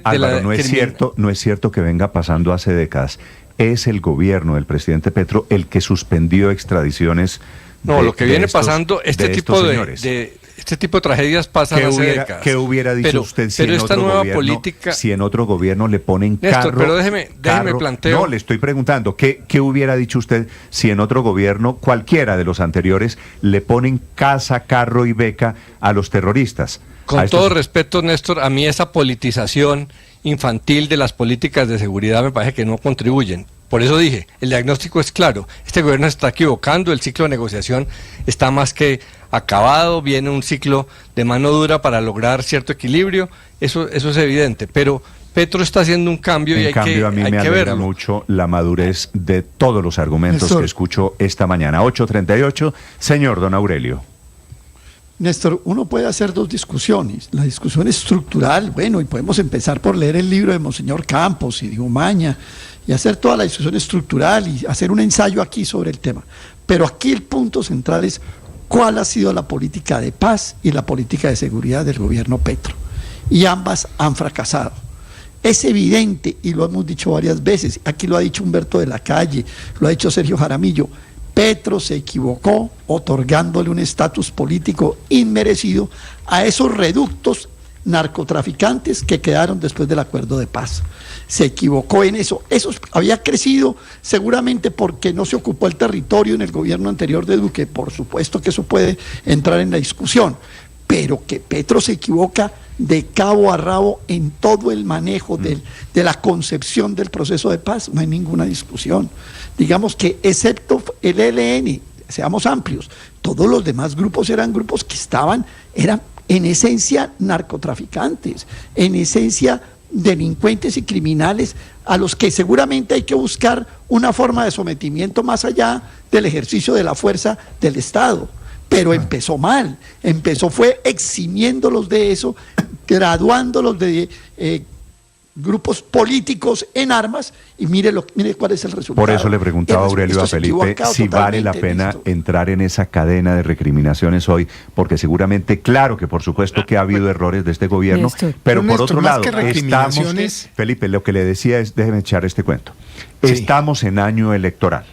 Álvaro, no es cierto que venga pasando hace décadas. Es el gobierno del presidente Petro el que suspendió extradiciones.
Lo que viene pasando, este tipo de tragedias pasan hace décadas.
¿Qué hubiera dicho usted si en
esta
otro
nueva
gobierno,
política,
si en otro gobierno le ponen
Néstor,
carro?
Pero déjeme planteo.
No, le estoy preguntando, ¿qué hubiera dicho usted si en otro gobierno, cualquiera de los anteriores, le ponen casa, carro y beca a los terroristas?
Con todo respeto, Néstor, a mí esa politización infantil de las políticas de seguridad me parece que no contribuyen. Por eso dije, el diagnóstico es claro, este gobierno se está equivocando, el ciclo de negociación está más que acabado, viene un ciclo de mano dura para lograr cierto equilibrio, eso es evidente, pero Petro está haciendo un cambio y hay que verlo.
A mí me alegra mucho la madurez de todos los argumentos que escucho esta mañana. 8:38, señor Don Aurelio.
Néstor, uno puede hacer dos discusiones. La discusión estructural, bueno, y podemos empezar por leer el libro de Monseñor Campos y de Umaña y hacer toda la discusión estructural y hacer un ensayo aquí sobre el tema. Pero aquí el punto central es cuál ha sido la política de paz y la política de seguridad del gobierno Petro. Y ambas han fracasado. Es evidente, y lo hemos dicho varias veces, aquí lo ha dicho Humberto de la Calle, lo ha dicho Sergio Jaramillo, Petro se equivocó otorgándole un estatus político inmerecido a esos reductos narcotraficantes que quedaron después del acuerdo de paz. Se equivocó en eso. Eso había crecido seguramente porque no se ocupó el territorio en el gobierno anterior de Duque. Por supuesto que eso puede entrar en la discusión, pero que Petro se equivoca de cabo a rabo en todo el manejo de la concepción del proceso de paz, no hay ninguna discusión. Digamos que excepto el ELN, seamos amplios, todos los demás grupos eran grupos que eran en esencia narcotraficantes, en esencia delincuentes y criminales a los que seguramente hay que buscar una forma de sometimiento más allá del ejercicio de la fuerza del Estado. Pero empezó mal, fue eximiéndolos de eso, graduándolos de grupos políticos en armas y mire cuál es el resultado.
Por eso le preguntaba a Aurelio a Felipe si vale la pena
Néstor.
entrar en esa cadena de recriminaciones hoy, porque seguramente, claro que por supuesto que ha habido errores de este gobierno,
Néstor.
pero por
Néstor,
otro
más
lado,
que
estamos,
recriminaciones-
Felipe, lo que le decía es, déjeme echar este cuento,
Sí.
estamos en año electoral,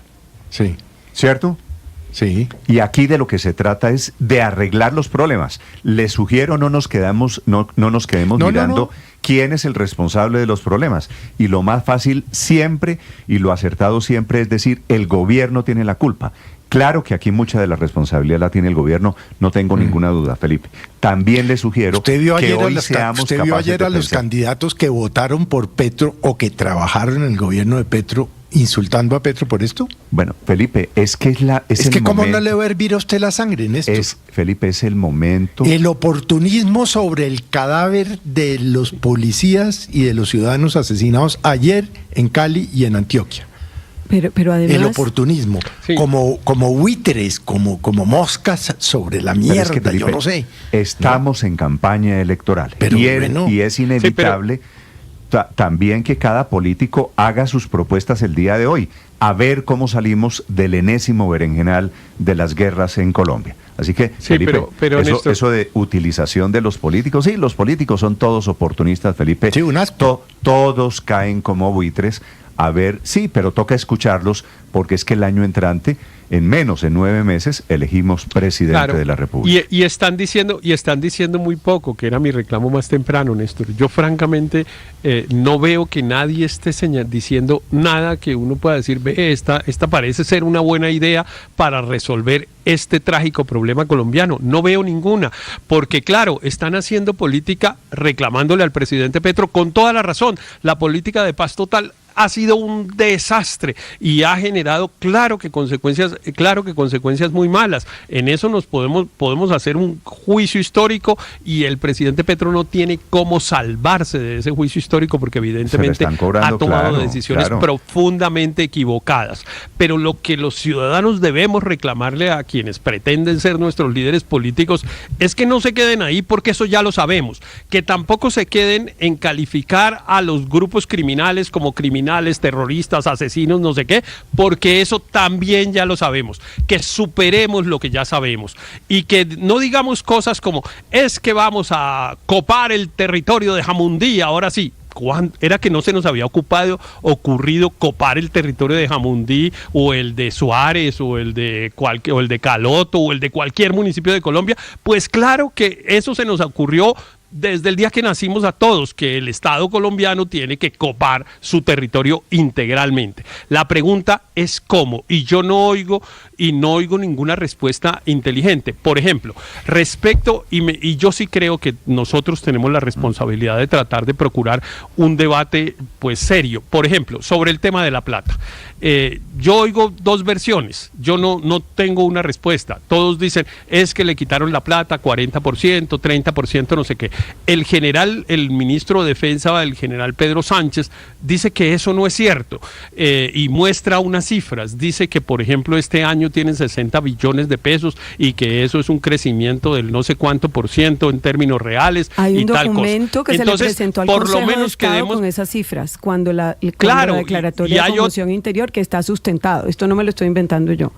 Sí,
¿cierto?
sí.
Y aquí de lo que se trata es de arreglar los problemas. Le sugiero no nos quedemos mirando quién es el responsable de los problemas. Y lo más fácil siempre y lo acertado siempre es decir, el gobierno tiene la culpa. Claro que aquí mucha de la responsabilidad la tiene el gobierno, no tengo ninguna duda, Felipe. También le sugiero
¿Usted vio
que
ayer,
hoy seamos
usted vio
capaces
ayer
de
a los
pensar.
candidatos que votaron por Petro o que trabajaron en el gobierno de Petro insultando a Petro por esto?
Bueno, Felipe, es que es el
que cómo
momento.
no le va a hervir a usted la sangre en esto.
Felipe, es el momento.
El oportunismo sobre el cadáver de los policías y de los ciudadanos asesinados ayer en Cali y en Antioquia.
Pero además...
El oportunismo,
Sí.
como buitres, como moscas sobre la
Pero
mierda,
es que, Felipe,
yo no sé.
Estamos en campaña electoral.
Pero
y
bueno.
es inevitable también que cada político haga sus propuestas el día de hoy, a ver cómo salimos del enésimo berenjenal de las guerras en Colombia. Así que,
Sí,
Felipe,
pero Néstor,
eso de utilización de los políticos, sí, los políticos son todos oportunistas, Felipe.
Sí, un asco.
Todos caen como buitres. A ver, sí, pero toca escucharlos porque es que el año entrante, en 9 meses, elegimos presidente
claro,
de la República.
y están diciendo muy poco, que era mi reclamo más temprano, Néstor. Yo francamente no veo que nadie esté diciendo nada que uno pueda decir, ve, esta parece ser una buena idea para resolver este trágico problema colombiano. No veo ninguna, porque claro, están haciendo política reclamándole al presidente Petro con toda la razón. La política de paz total ha sido un desastre y ha generado, claro que consecuencias muy malas. En eso nos podemos hacer un juicio histórico y el presidente Petro no tiene cómo salvarse de ese juicio histórico porque evidentemente ha tomado decisiones profundamente equivocadas. Pero lo que los ciudadanos debemos reclamarle a quienes pretenden ser nuestros líderes políticos es que no se queden ahí, porque eso ya lo sabemos, que tampoco se queden en calificar a los grupos criminales como criminales, terroristas, asesinos, no sé qué, porque eso también ya lo sabemos, que superemos lo que ya sabemos y que no digamos cosas como es que vamos a copar el territorio de Jamundí, ahora sí. Era que no se nos había ocurrido copar el territorio de Jamundí o el de Suárez o el de Caloto o el de cualquier municipio de Colombia. Pues claro que eso se nos ocurrió desde el día que nacimos a todos, que el Estado colombiano tiene que copar su territorio integralmente. La pregunta es cómo, y yo no oigo ninguna respuesta inteligente. Por ejemplo, y yo sí creo que nosotros tenemos la responsabilidad de tratar de procurar un debate pues serio. Por ejemplo, sobre el tema de la plata. Yo oigo dos versiones, yo no tengo una respuesta. Todos dicen, es que le quitaron la plata, 40%, 30%, no sé qué. El ministro de Defensa, el general Pedro Sánchez, dice que eso no es cierto y muestra unas cifras. Dice que, por ejemplo, este año tienen 60 billones de pesos y que eso es un crecimiento del no sé cuánto % en términos reales.
Hay un
y tal
documento
cosa.
que
Entonces,
se le presentó al
por
Consejo
lo menos
de Estado
quedemos
con esas cifras, cuando la
claro,
declaratoria de conmoción interior, que está sustentado. Esto no me lo estoy inventando yo.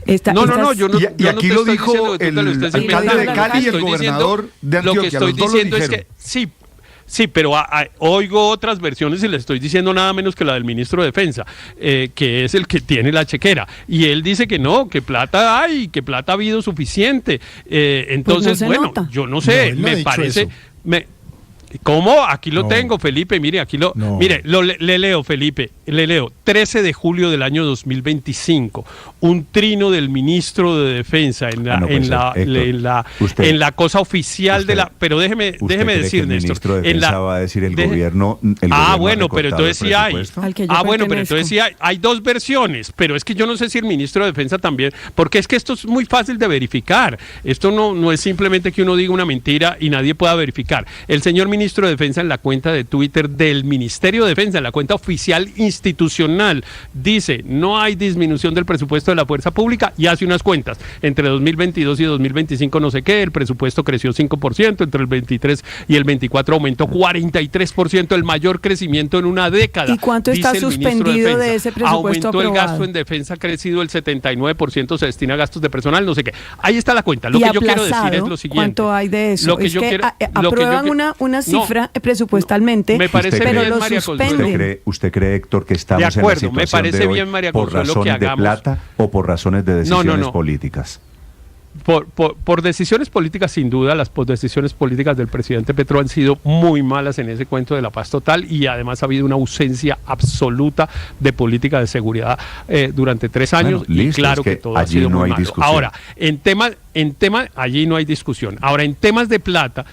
Y aquí lo dijo el alcalde de Cali y el gobernador de Antioquia.
Lo que estoy diciendo es que sí, pero oigo otras versiones y le estoy diciendo nada menos que la del ministro de Defensa, que es el que tiene la chequera. Y él dice que no, que plata hay, que plata ha habido suficiente. Entonces,
pues no se nota.
Yo no sé,
No, él no ha
me
dicho
parece...
eso.
¿Cómo? Aquí lo tengo, Felipe, mire, aquí lo...
No.
Mire, le leo, Felipe, 13 de julio del año 2025, un trino del ministro de Defensa en la cosa oficial de la... Pero déjeme decir,
el
Néstor.
ministro de Defensa va a decir el gobierno...
bueno, pero entonces sí hay. Bueno, pero entonces sí hay dos versiones, pero es que yo no sé si el ministro de Defensa también, porque es que esto es muy fácil de verificar. Esto no es simplemente que uno diga una mentira y nadie pueda verificar. El señor ministro ministro de Defensa en la cuenta de Twitter del Ministerio de Defensa, en la cuenta oficial institucional, dice, no hay disminución del presupuesto de la fuerza pública, y hace unas cuentas. Entre 2022 y 2025 no sé qué, el presupuesto creció 5%, entre el 23 y el 24 aumentó 43%, el mayor crecimiento en una década.
¿Y cuánto está suspendido de ese presupuesto
aprobado? El gasto en defensa ha crecido el 79%, se destina a gastos de personal, no sé qué. Ahí está la cuenta. Lo que yo quiero decir es lo siguiente.
¿Cuánto hay de eso?
Lo que
es
yo
que
quiero,
aprueban una cifra presupuestalmente,
me parece
pero
bien,
lo
María
suspenden.
¿Usted cree, Héctor, que estamos
de acuerdo,
en la
me
situación
parece
de hoy
bien, María
por
Consuelo,
razones
que
de plata o por razones de decisiones políticas?
Por decisiones políticas, sin duda, las decisiones políticas del presidente Petro han sido muy malas en ese cuento de la paz total, y además ha habido una ausencia absoluta de política de seguridad durante 3 años,
bueno, listo,
y claro que todo ha sido
no
muy
hay
malo.
discusión.
Ahora, en tema, allí no hay discusión. Ahora, en temas de plata,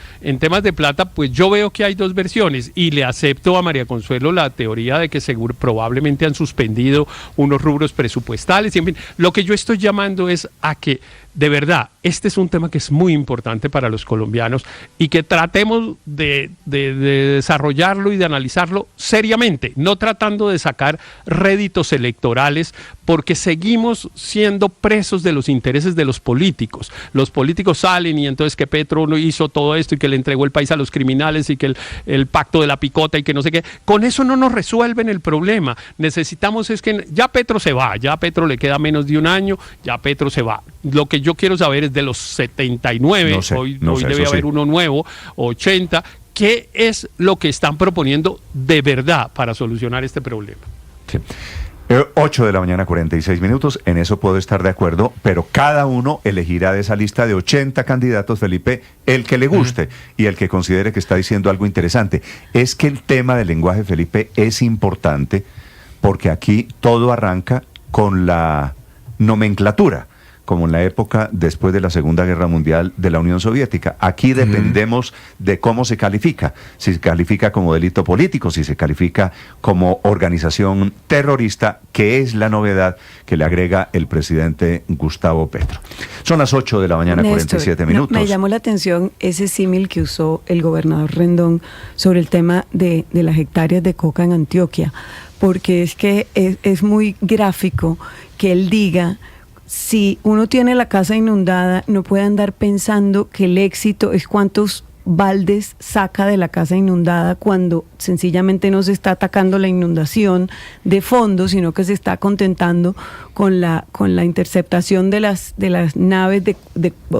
pues yo veo que hay dos versiones, y le acepto a María Consuelo la teoría de que probablemente han suspendido unos rubros presupuestales, y en fin, lo que yo estoy llamando es a que, de verdad, este es un tema que es muy importante para los colombianos, y que tratemos de desarrollarlo y de analizarlo seriamente, no tratando de sacar réditos electorales, porque seguimos siendo presos de los intereses de los políticos. Los políticos salen y entonces que Petro hizo todo esto y que le entregó el país a los criminales y que el pacto de la picota y que no sé qué. Con eso no nos resuelven el problema. Necesitamos es que ya Petro se va, ya Petro le queda menos de un año, ya Petro se va. Lo que yo quiero saber es de los 79, hoy debe haber uno nuevo, 80, ¿qué es lo que están proponiendo de verdad para solucionar este problema?
Sí. 8 de la mañana, 46 minutos, en eso puedo estar de acuerdo, pero cada uno elegirá de esa lista de 80 candidatos, Felipe, el que le guste y el que considere que está diciendo algo interesante. Es que el tema del lenguaje, Felipe, es importante porque aquí todo arranca con la nomenclatura, como en la época después de la Segunda Guerra Mundial de la Unión Soviética. Aquí dependemos de cómo se califica, si se califica como delito político, si se califica como organización terrorista, que es la novedad que le agrega el presidente Gustavo Petro. Son las 8 de la mañana, Néstor, 47 minutos.
Me llamó la atención ese símil que usó el gobernador Rendón sobre el tema de las hectáreas de coca en Antioquia, porque es que es muy gráfico que él diga: si uno tiene la casa inundada, no puede andar pensando que el éxito es cuántos baldes saca de la casa inundada, cuando sencillamente no se está atacando la inundación de fondo, sino que se está contentando con la interceptación de las naves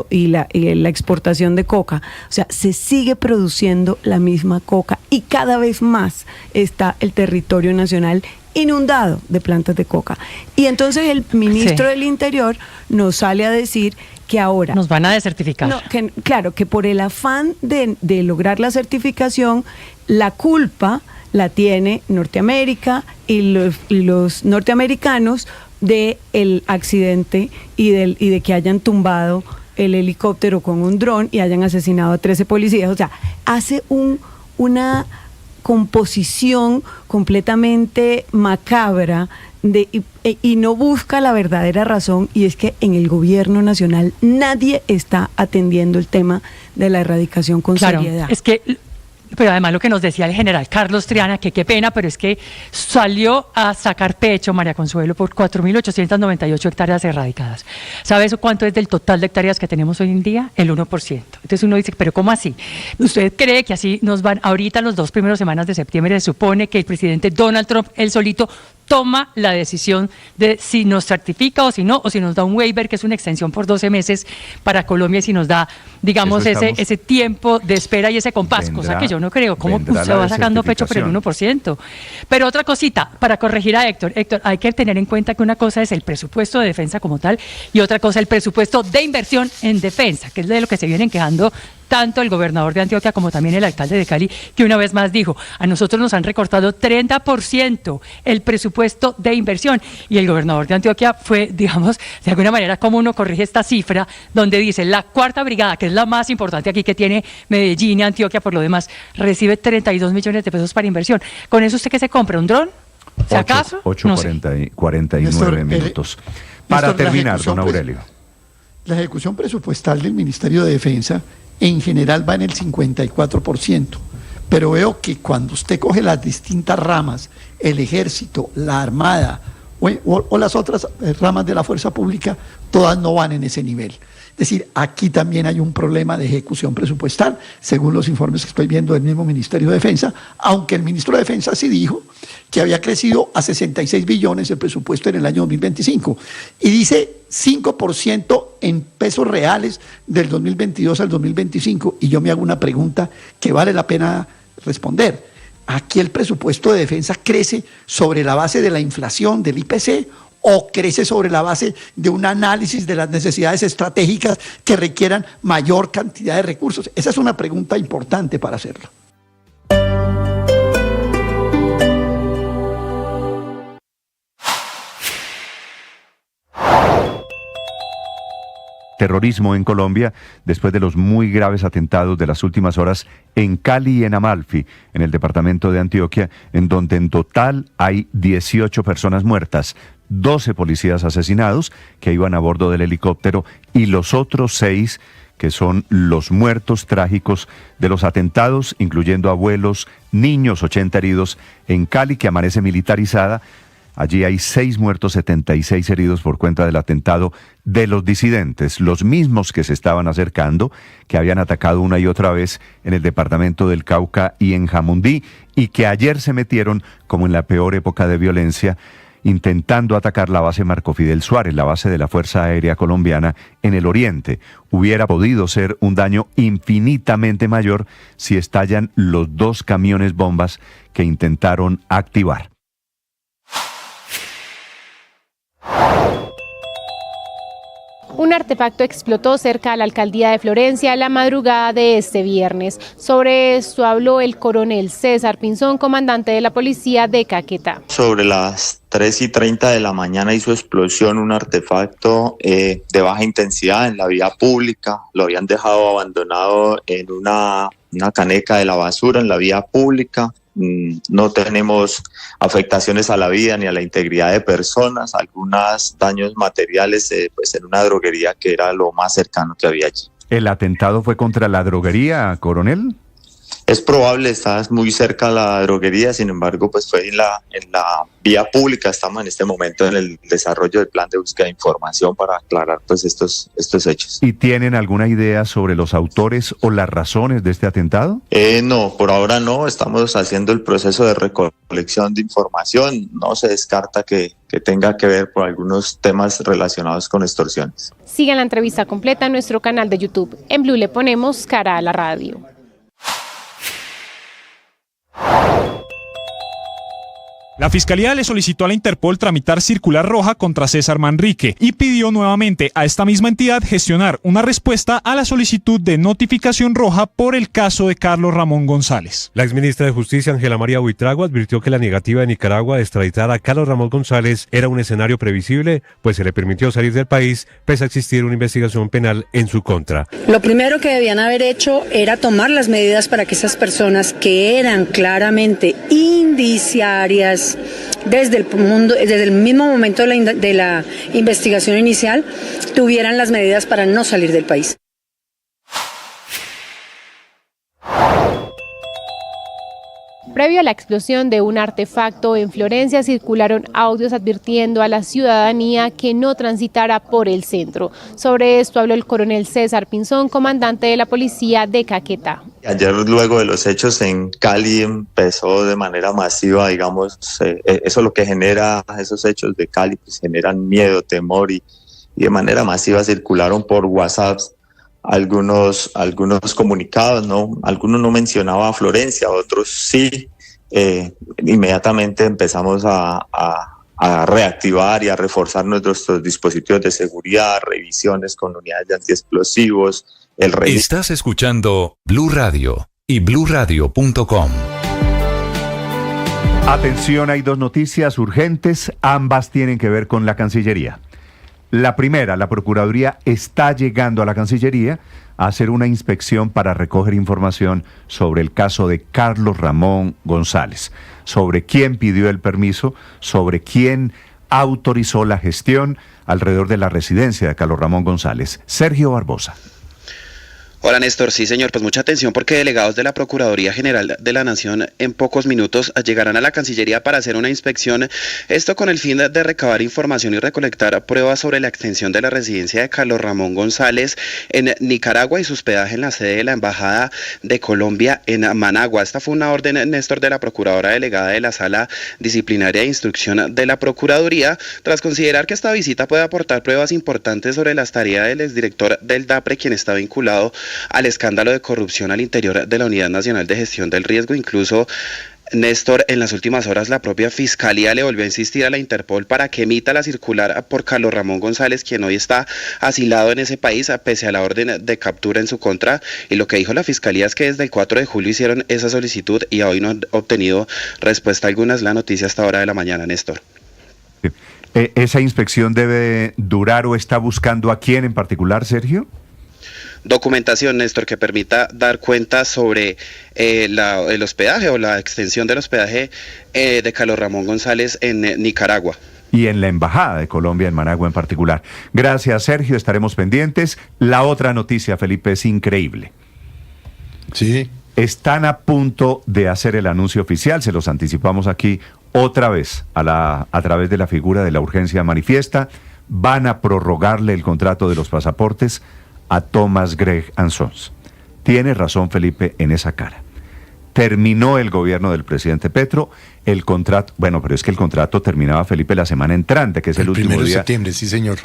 y la exportación de coca. O sea, se sigue produciendo la misma coca y cada vez más está el territorio nacional inundado de plantas de coca. Y entonces el ministro del Interior nos sale a decir que ahora
nos van a desertificar.
No, claro, que por el afán de lograr la certificación, la culpa la tiene Norteamérica y los norteamericanos del accidente y de que hayan tumbado el helicóptero con un dron y hayan asesinado a 13 policías. O sea, hace una composición completamente macabra y no busca la verdadera razón, y es que en el gobierno nacional nadie está atendiendo el tema de la erradicación con seriedad.
Es que, pero además lo que nos decía el general Carlos Triana, que qué pena, pero es que salió a sacar pecho, María Consuelo, por 4.898 hectáreas erradicadas. ¿Sabe eso cuánto es del total de hectáreas que tenemos hoy en día? El 1%. Entonces uno dice, ¿pero cómo así? ¿Usted cree que así nos van ahorita los 2 primeros semanas de septiembre? Se supone que el presidente Donald Trump, él solito, toma la decisión de si nos certifica o si no, o si nos da un waiver, que es una extensión por 12 meses para Colombia, y si nos da, digamos, ese tiempo de espera y ese compás, cosa que yo no creo. ¿Cómo se va sacando pecho por el 1%? Pero otra cosita, para corregir a Héctor, hay que tener en cuenta que una cosa es el presupuesto de defensa como tal, y otra cosa el presupuesto de inversión en defensa, que es de lo que se vienen quejando tanto el gobernador de Antioquia como también el alcalde de Cali, que una vez más dijo: a nosotros nos han recortado 30% el presupuesto de inversión. Y el gobernador de Antioquia fue, digamos, de alguna manera, como uno corrige esta cifra, donde dice: la 4ª brigada, que es la más importante aquí, que tiene Medellín y Antioquia por lo demás, recibe 32 millones de pesos para inversión. ¿Con eso usted qué se compra? ¿Un dron? ¿Si acaso?
8:49 minutos. Para terminar, don Aurelio.
La ejecución presupuestal del Ministerio de Defensa en general va en el 54%, pero veo que cuando usted coge las distintas ramas, el ejército, la armada o las otras ramas de la fuerza pública, todas no van en ese nivel. Es decir, aquí también hay un problema de ejecución presupuestal, según los informes que estoy viendo del mismo Ministerio de Defensa, aunque el ministro de Defensa sí dijo que había crecido a 66 billones el presupuesto en el año 2025, y dice 5% en pesos reales del 2022 al 2025, y yo me hago una pregunta que vale la pena responder. ¿Aquí el presupuesto de defensa crece sobre la base de la inflación del IPC o crece sobre la base de un análisis de las necesidades estratégicas que requieran mayor cantidad de recursos? Esa es una pregunta importante para hacerlo.
Terrorismo en Colombia después de los muy graves atentados de las últimas horas en Cali y en Amalfi, en el departamento de Antioquia, en donde en total hay 18 personas muertas, 12 policías asesinados que iban a bordo del helicóptero y los otros 6 que son los muertos trágicos de los atentados, incluyendo abuelos, niños, 80 heridos en Cali, que amanece militarizada. Allí hay 6 muertos, 76 heridos por cuenta del atentado de los disidentes, los mismos que se estaban acercando, que habían atacado una y otra vez en el departamento del Cauca y en Jamundí, y que ayer se metieron, como en la peor época de violencia, intentando atacar la base Marco Fidel Suárez, la base de la Fuerza Aérea Colombiana en el oriente. Hubiera podido ser un daño infinitamente mayor si estallan los 2 camiones bombas que intentaron activar.
Un artefacto explotó cerca a la alcaldía de Florencia la madrugada de este viernes. Sobre esto habló el coronel César Pinzón, comandante de la policía de Caquetá.
Sobre las 3:30 de la mañana hizo explosión un artefacto de baja intensidad en la vía pública. Lo habían dejado abandonado en una caneca de la basura en la vía pública. No tenemos afectaciones a la vida ni a la integridad de personas, algunos daños materiales pues en una droguería que era lo más cercano que había allí.
¿El atentado fue contra la droguería, coronel?
Es probable, está muy cerca la droguería, sin embargo, pues fue en la vía pública. Estamos en este momento en el desarrollo del plan de búsqueda de información para aclarar pues estos hechos.
¿Y tienen alguna idea sobre los autores o las razones de este atentado?
No, por ahora no. Estamos haciendo el proceso de recolección de información. No se descarta que tenga que ver por algunos temas relacionados con extorsiones.
Sigan la entrevista completa en nuestro canal de YouTube. En Blue le ponemos cara a la radio.
La Fiscalía le solicitó a la Interpol tramitar circular roja contra César Manrique y pidió nuevamente a esta misma entidad gestionar una respuesta a la solicitud de notificación roja por el caso de Carlos Ramón González.
La exministra de Justicia, Ángela María Buitrago, advirtió que la negativa de Nicaragua de extraditar a Carlos Ramón González era un escenario previsible, pues se le permitió salir del país pese a existir una investigación penal en su contra.
Lo primero que debían haber hecho era tomar las medidas para que esas personas que eran claramente indiciarias desde el mismo momento de la investigación inicial, tuvieran las medidas para no salir del país.
Previo a la explosión de un artefacto en Florencia, circularon audios advirtiendo a la ciudadanía que no transitara por el centro. Sobre esto habló el coronel César Pinzón, comandante de la policía de Caquetá.
Ayer, luego de los hechos en Cali, empezó de manera masiva, digamos, eso lo que genera, esos hechos de Cali, pues generan miedo, temor y de manera masiva circularon por WhatsApp algunos comunicados, ¿no? Algunos no mencionaba a Florencia, otros sí. Inmediatamente empezamos a reactivar y a reforzar nuestros dispositivos de seguridad, revisiones con unidades de antiexplosivos.
Estás escuchando Blue Radio y bluradio.com.
Atención, hay 2 noticias urgentes, ambas tienen que ver con la Cancillería. La primera, la Procuraduría está llegando a la Cancillería a hacer una inspección para recoger información sobre el caso de Carlos Ramón González, sobre quién pidió el permiso, sobre quién autorizó la gestión alrededor de la residencia de Carlos Ramón González. Sergio Barbosa.
Hola Néstor, sí señor, pues mucha atención porque delegados de la Procuraduría General de la Nación en pocos minutos llegarán a la Cancillería para hacer una inspección, esto con el fin de recabar información y recolectar pruebas sobre la extensión de la residencia de Carlos Ramón González en Nicaragua y su hospedaje en la sede de la Embajada de Colombia en Managua. Esta fue una orden, Néstor, de la Procuradora Delegada de la Sala Disciplinaria de Instrucción de la Procuraduría, tras considerar que esta visita puede aportar pruebas importantes sobre las tareas del exdirector del DAPRE, quien está vinculado al escándalo de corrupción al interior de la Unidad Nacional de Gestión del Riesgo. Incluso, Néstor, en las últimas horas la propia Fiscalía le volvió a insistir a la Interpol para que emita la circular por Carlos Ramón González, quien hoy está asilado en ese país pese a la orden de captura en su contra, y lo que dijo la Fiscalía es que desde el 4 de julio hicieron esa solicitud y hoy no han obtenido respuesta alguna. Es la noticia hasta hora de la mañana, Néstor.
¿Esa inspección debe durar o está buscando a quién en particular, Sergio?
Documentación, Néstor, que permita dar cuenta sobre el hospedaje o la extensión del hospedaje de Carlos Ramón González en Nicaragua.
Y en la Embajada de Colombia en Managua en particular. Gracias, Sergio, estaremos pendientes. La otra noticia, Felipe, es increíble.
Sí.
Están a punto de hacer el anuncio oficial, se los anticipamos aquí otra vez a través de la figura de la urgencia manifiesta. Van a prorrogarle el contrato de los pasaportes a Thomas Gregg & Sons. Tiene razón Felipe en esa cara. Terminó el gobierno del presidente Petro, el contrato, bueno, pero es que el contrato terminaba, Felipe, la semana entrante, que es el último día.
1 de septiembre, sí señor.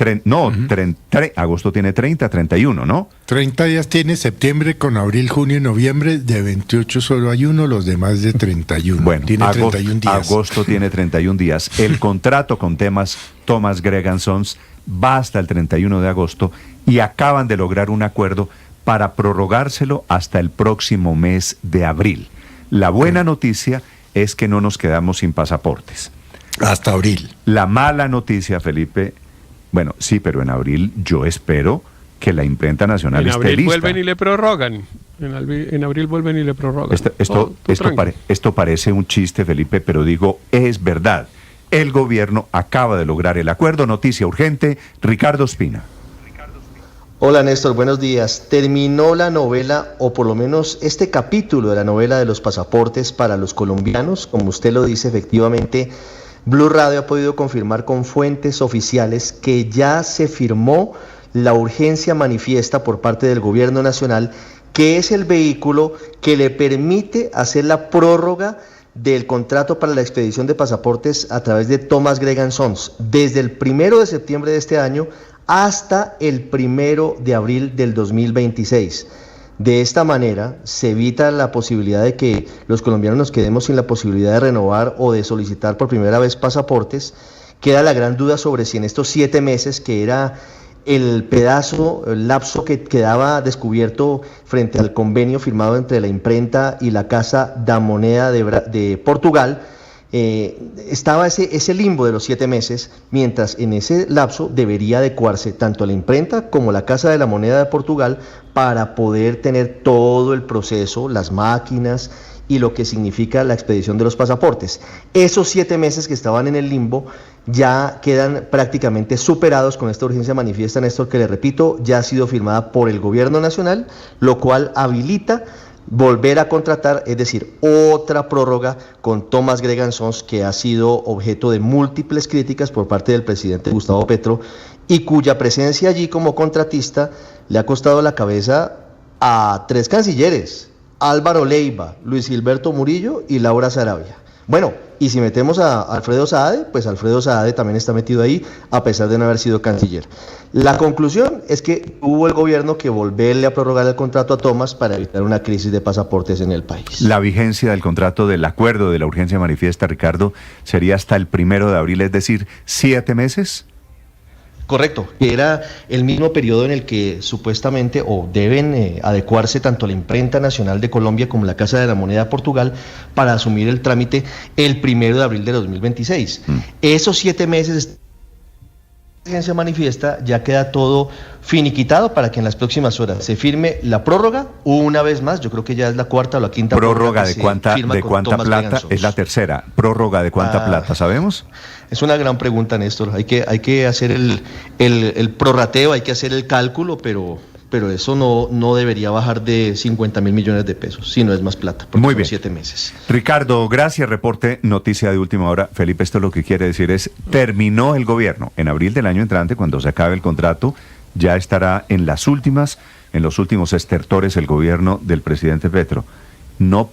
Agosto tiene 30, 31, ¿no?
30 días tiene septiembre con abril, junio y noviembre, de 28 solo hay uno, los demás de 31.
Bueno,
tiene 31 días.
Agosto tiene 31 días. El contrato con Thomas Gregg & Sons va hasta el 31 de agosto y acaban de lograr un acuerdo para prorrogárselo hasta el próximo mes de abril. La buena noticia es que no nos quedamos sin pasaportes.
Hasta abril.
La mala noticia, Felipe, bueno, sí, pero en abril yo espero que la imprenta nacional esté lista.
En abril vuelven y le prorrogan. En abril vuelven y le prorrogan.
Esto parece un chiste, Felipe, pero digo, es verdad. El gobierno acaba de lograr el acuerdo. Noticia urgente, Ricardo Ospina.
Hola Néstor, buenos días. Terminó la novela, o por lo menos este capítulo de la novela de los pasaportes para los colombianos. Como usted lo dice, efectivamente, Blue Radio ha podido confirmar con fuentes oficiales que ya se firmó la urgencia manifiesta por parte del gobierno nacional, que es el vehículo que le permite hacer la prórroga del contrato para la expedición de pasaportes a través de Thomas Gregg & Sons desde el 1 de septiembre de este año hasta el 1 de abril del 2026. De esta manera se evita la posibilidad de que los colombianos nos quedemos sin la posibilidad de renovar o de solicitar por primera vez pasaportes. Queda la gran duda sobre si en estos 7 meses, que era el lapso que quedaba descubierto frente al convenio firmado entre la imprenta y la Casa da Moneda de Portugal, estaba ese limbo de los 7 meses, mientras en ese lapso debería adecuarse tanto la imprenta como la Casa de la Moneda de Portugal para poder tener todo el proceso, las máquinas y lo que significa la expedición de los pasaportes. Esos 7 meses que estaban en el limbo ya quedan prácticamente superados con esta urgencia manifiesta, Néstor, que le repito, ya ha sido firmada por el gobierno nacional, lo cual habilita volver a contratar, es decir, otra prórroga con Thomas Gregg & Sons, que ha sido objeto de múltiples críticas por parte del presidente Gustavo Petro y cuya presencia allí como contratista le ha costado la cabeza a 3 cancilleres: Álvaro Leiva, Luis Gilberto Murillo y Laura Sarabia. Bueno, y si metemos a Alfredo Saade, pues Alfredo Saade también está metido ahí, a pesar de no haber sido canciller. La conclusión es que hubo el gobierno que volverle a prorrogar el contrato a Thomas para evitar una crisis de pasaportes en el país.
La vigencia del contrato del acuerdo de la urgencia manifiesta, Ricardo, sería hasta el 1 de abril, es decir, 7 meses.
Correcto, que era el mismo periodo en el que supuestamente o deben adecuarse tanto la Imprenta Nacional de Colombia como la Casa de la Moneda de Portugal para asumir el trámite el 1 de abril de 2026. Esos 7 meses de urgencia manifiesta ya queda todo finiquitado para que en las próximas horas se firme la prórroga una vez más. Yo creo que ya es la 4ª o la 5ª
prórroga. ¿De cuánta plata? Es la 3ª. ¿Prórroga de cuánta plata? ¿Sabemos?
Es una gran pregunta, Néstor. Hay que hacer el prorrateo, hay que hacer el cálculo, pero pero eso no debería bajar de 50.000 millones de pesos, si no es más plata, porque
Muy
son
bien.
7 meses.
Ricardo, gracias. Reporte noticia de última hora. Felipe, esto lo que quiere decir es, terminó el gobierno. En abril del año entrante, cuando se acabe el contrato, ya estará en los últimos estertores el gobierno del presidente Petro. No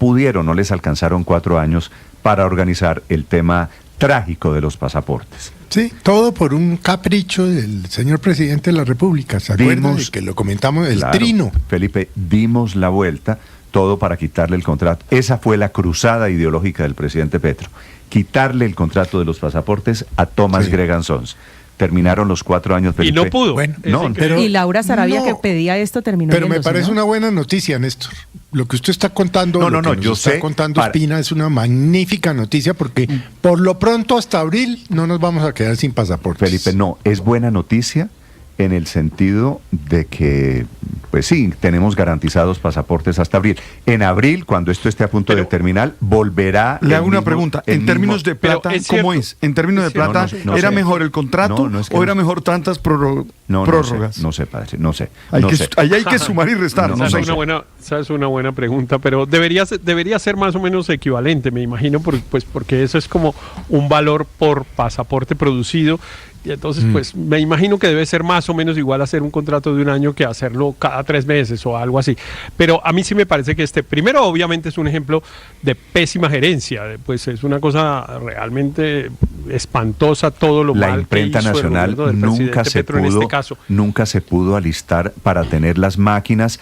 les alcanzaron 4 años para organizar el tema trágico de los pasaportes.
Sí, todo por un capricho del señor presidente de la República. ¿Se acuerdan de que lo comentamos? El
Claro,
trino.
Felipe, dimos la vuelta, todo para quitarle el contrato. Esa fue la cruzada ideológica del presidente Petro. Quitarle el contrato de los pasaportes a Thomas Gregan Sons. Terminaron los 4 años, Felipe.
Y no pudo.
Bueno,
Y Laura Sarabia, que pedía esto, terminó
Pero me
yéndose,
parece
¿no?
una buena noticia, Néstor. Lo que usted está contando,
yo
está
sé,
contando Espina, es una magnífica noticia porque por lo pronto hasta abril no nos vamos a quedar sin pasaportes.
Felipe, no, es buena noticia en el sentido de que, pues sí, tenemos garantizados pasaportes hasta abril. En abril, cuando esto esté a punto de terminar, volverá...
Le hago una pregunta. En términos de plata, ¿cómo es? En términos de plata, ¿era mejor el contrato o era mejor tantas prórrogas?
No sé, padre, no sé.
Ahí hay que sumar y restar.
Esa es una buena pregunta, pero debería ser más o menos equivalente, me imagino, porque eso es como un valor por pasaporte producido. Y entonces, pues, me imagino que debe ser más o menos igual hacer un contrato de 1 año que hacerlo cada 3 meses o algo así. Pero a mí sí me parece que primero, obviamente, es un ejemplo de pésima gerencia. Pues es una cosa realmente espantosa todo lo mal que hizo
la imprenta nacional nunca se pudo alistar para tener las máquinas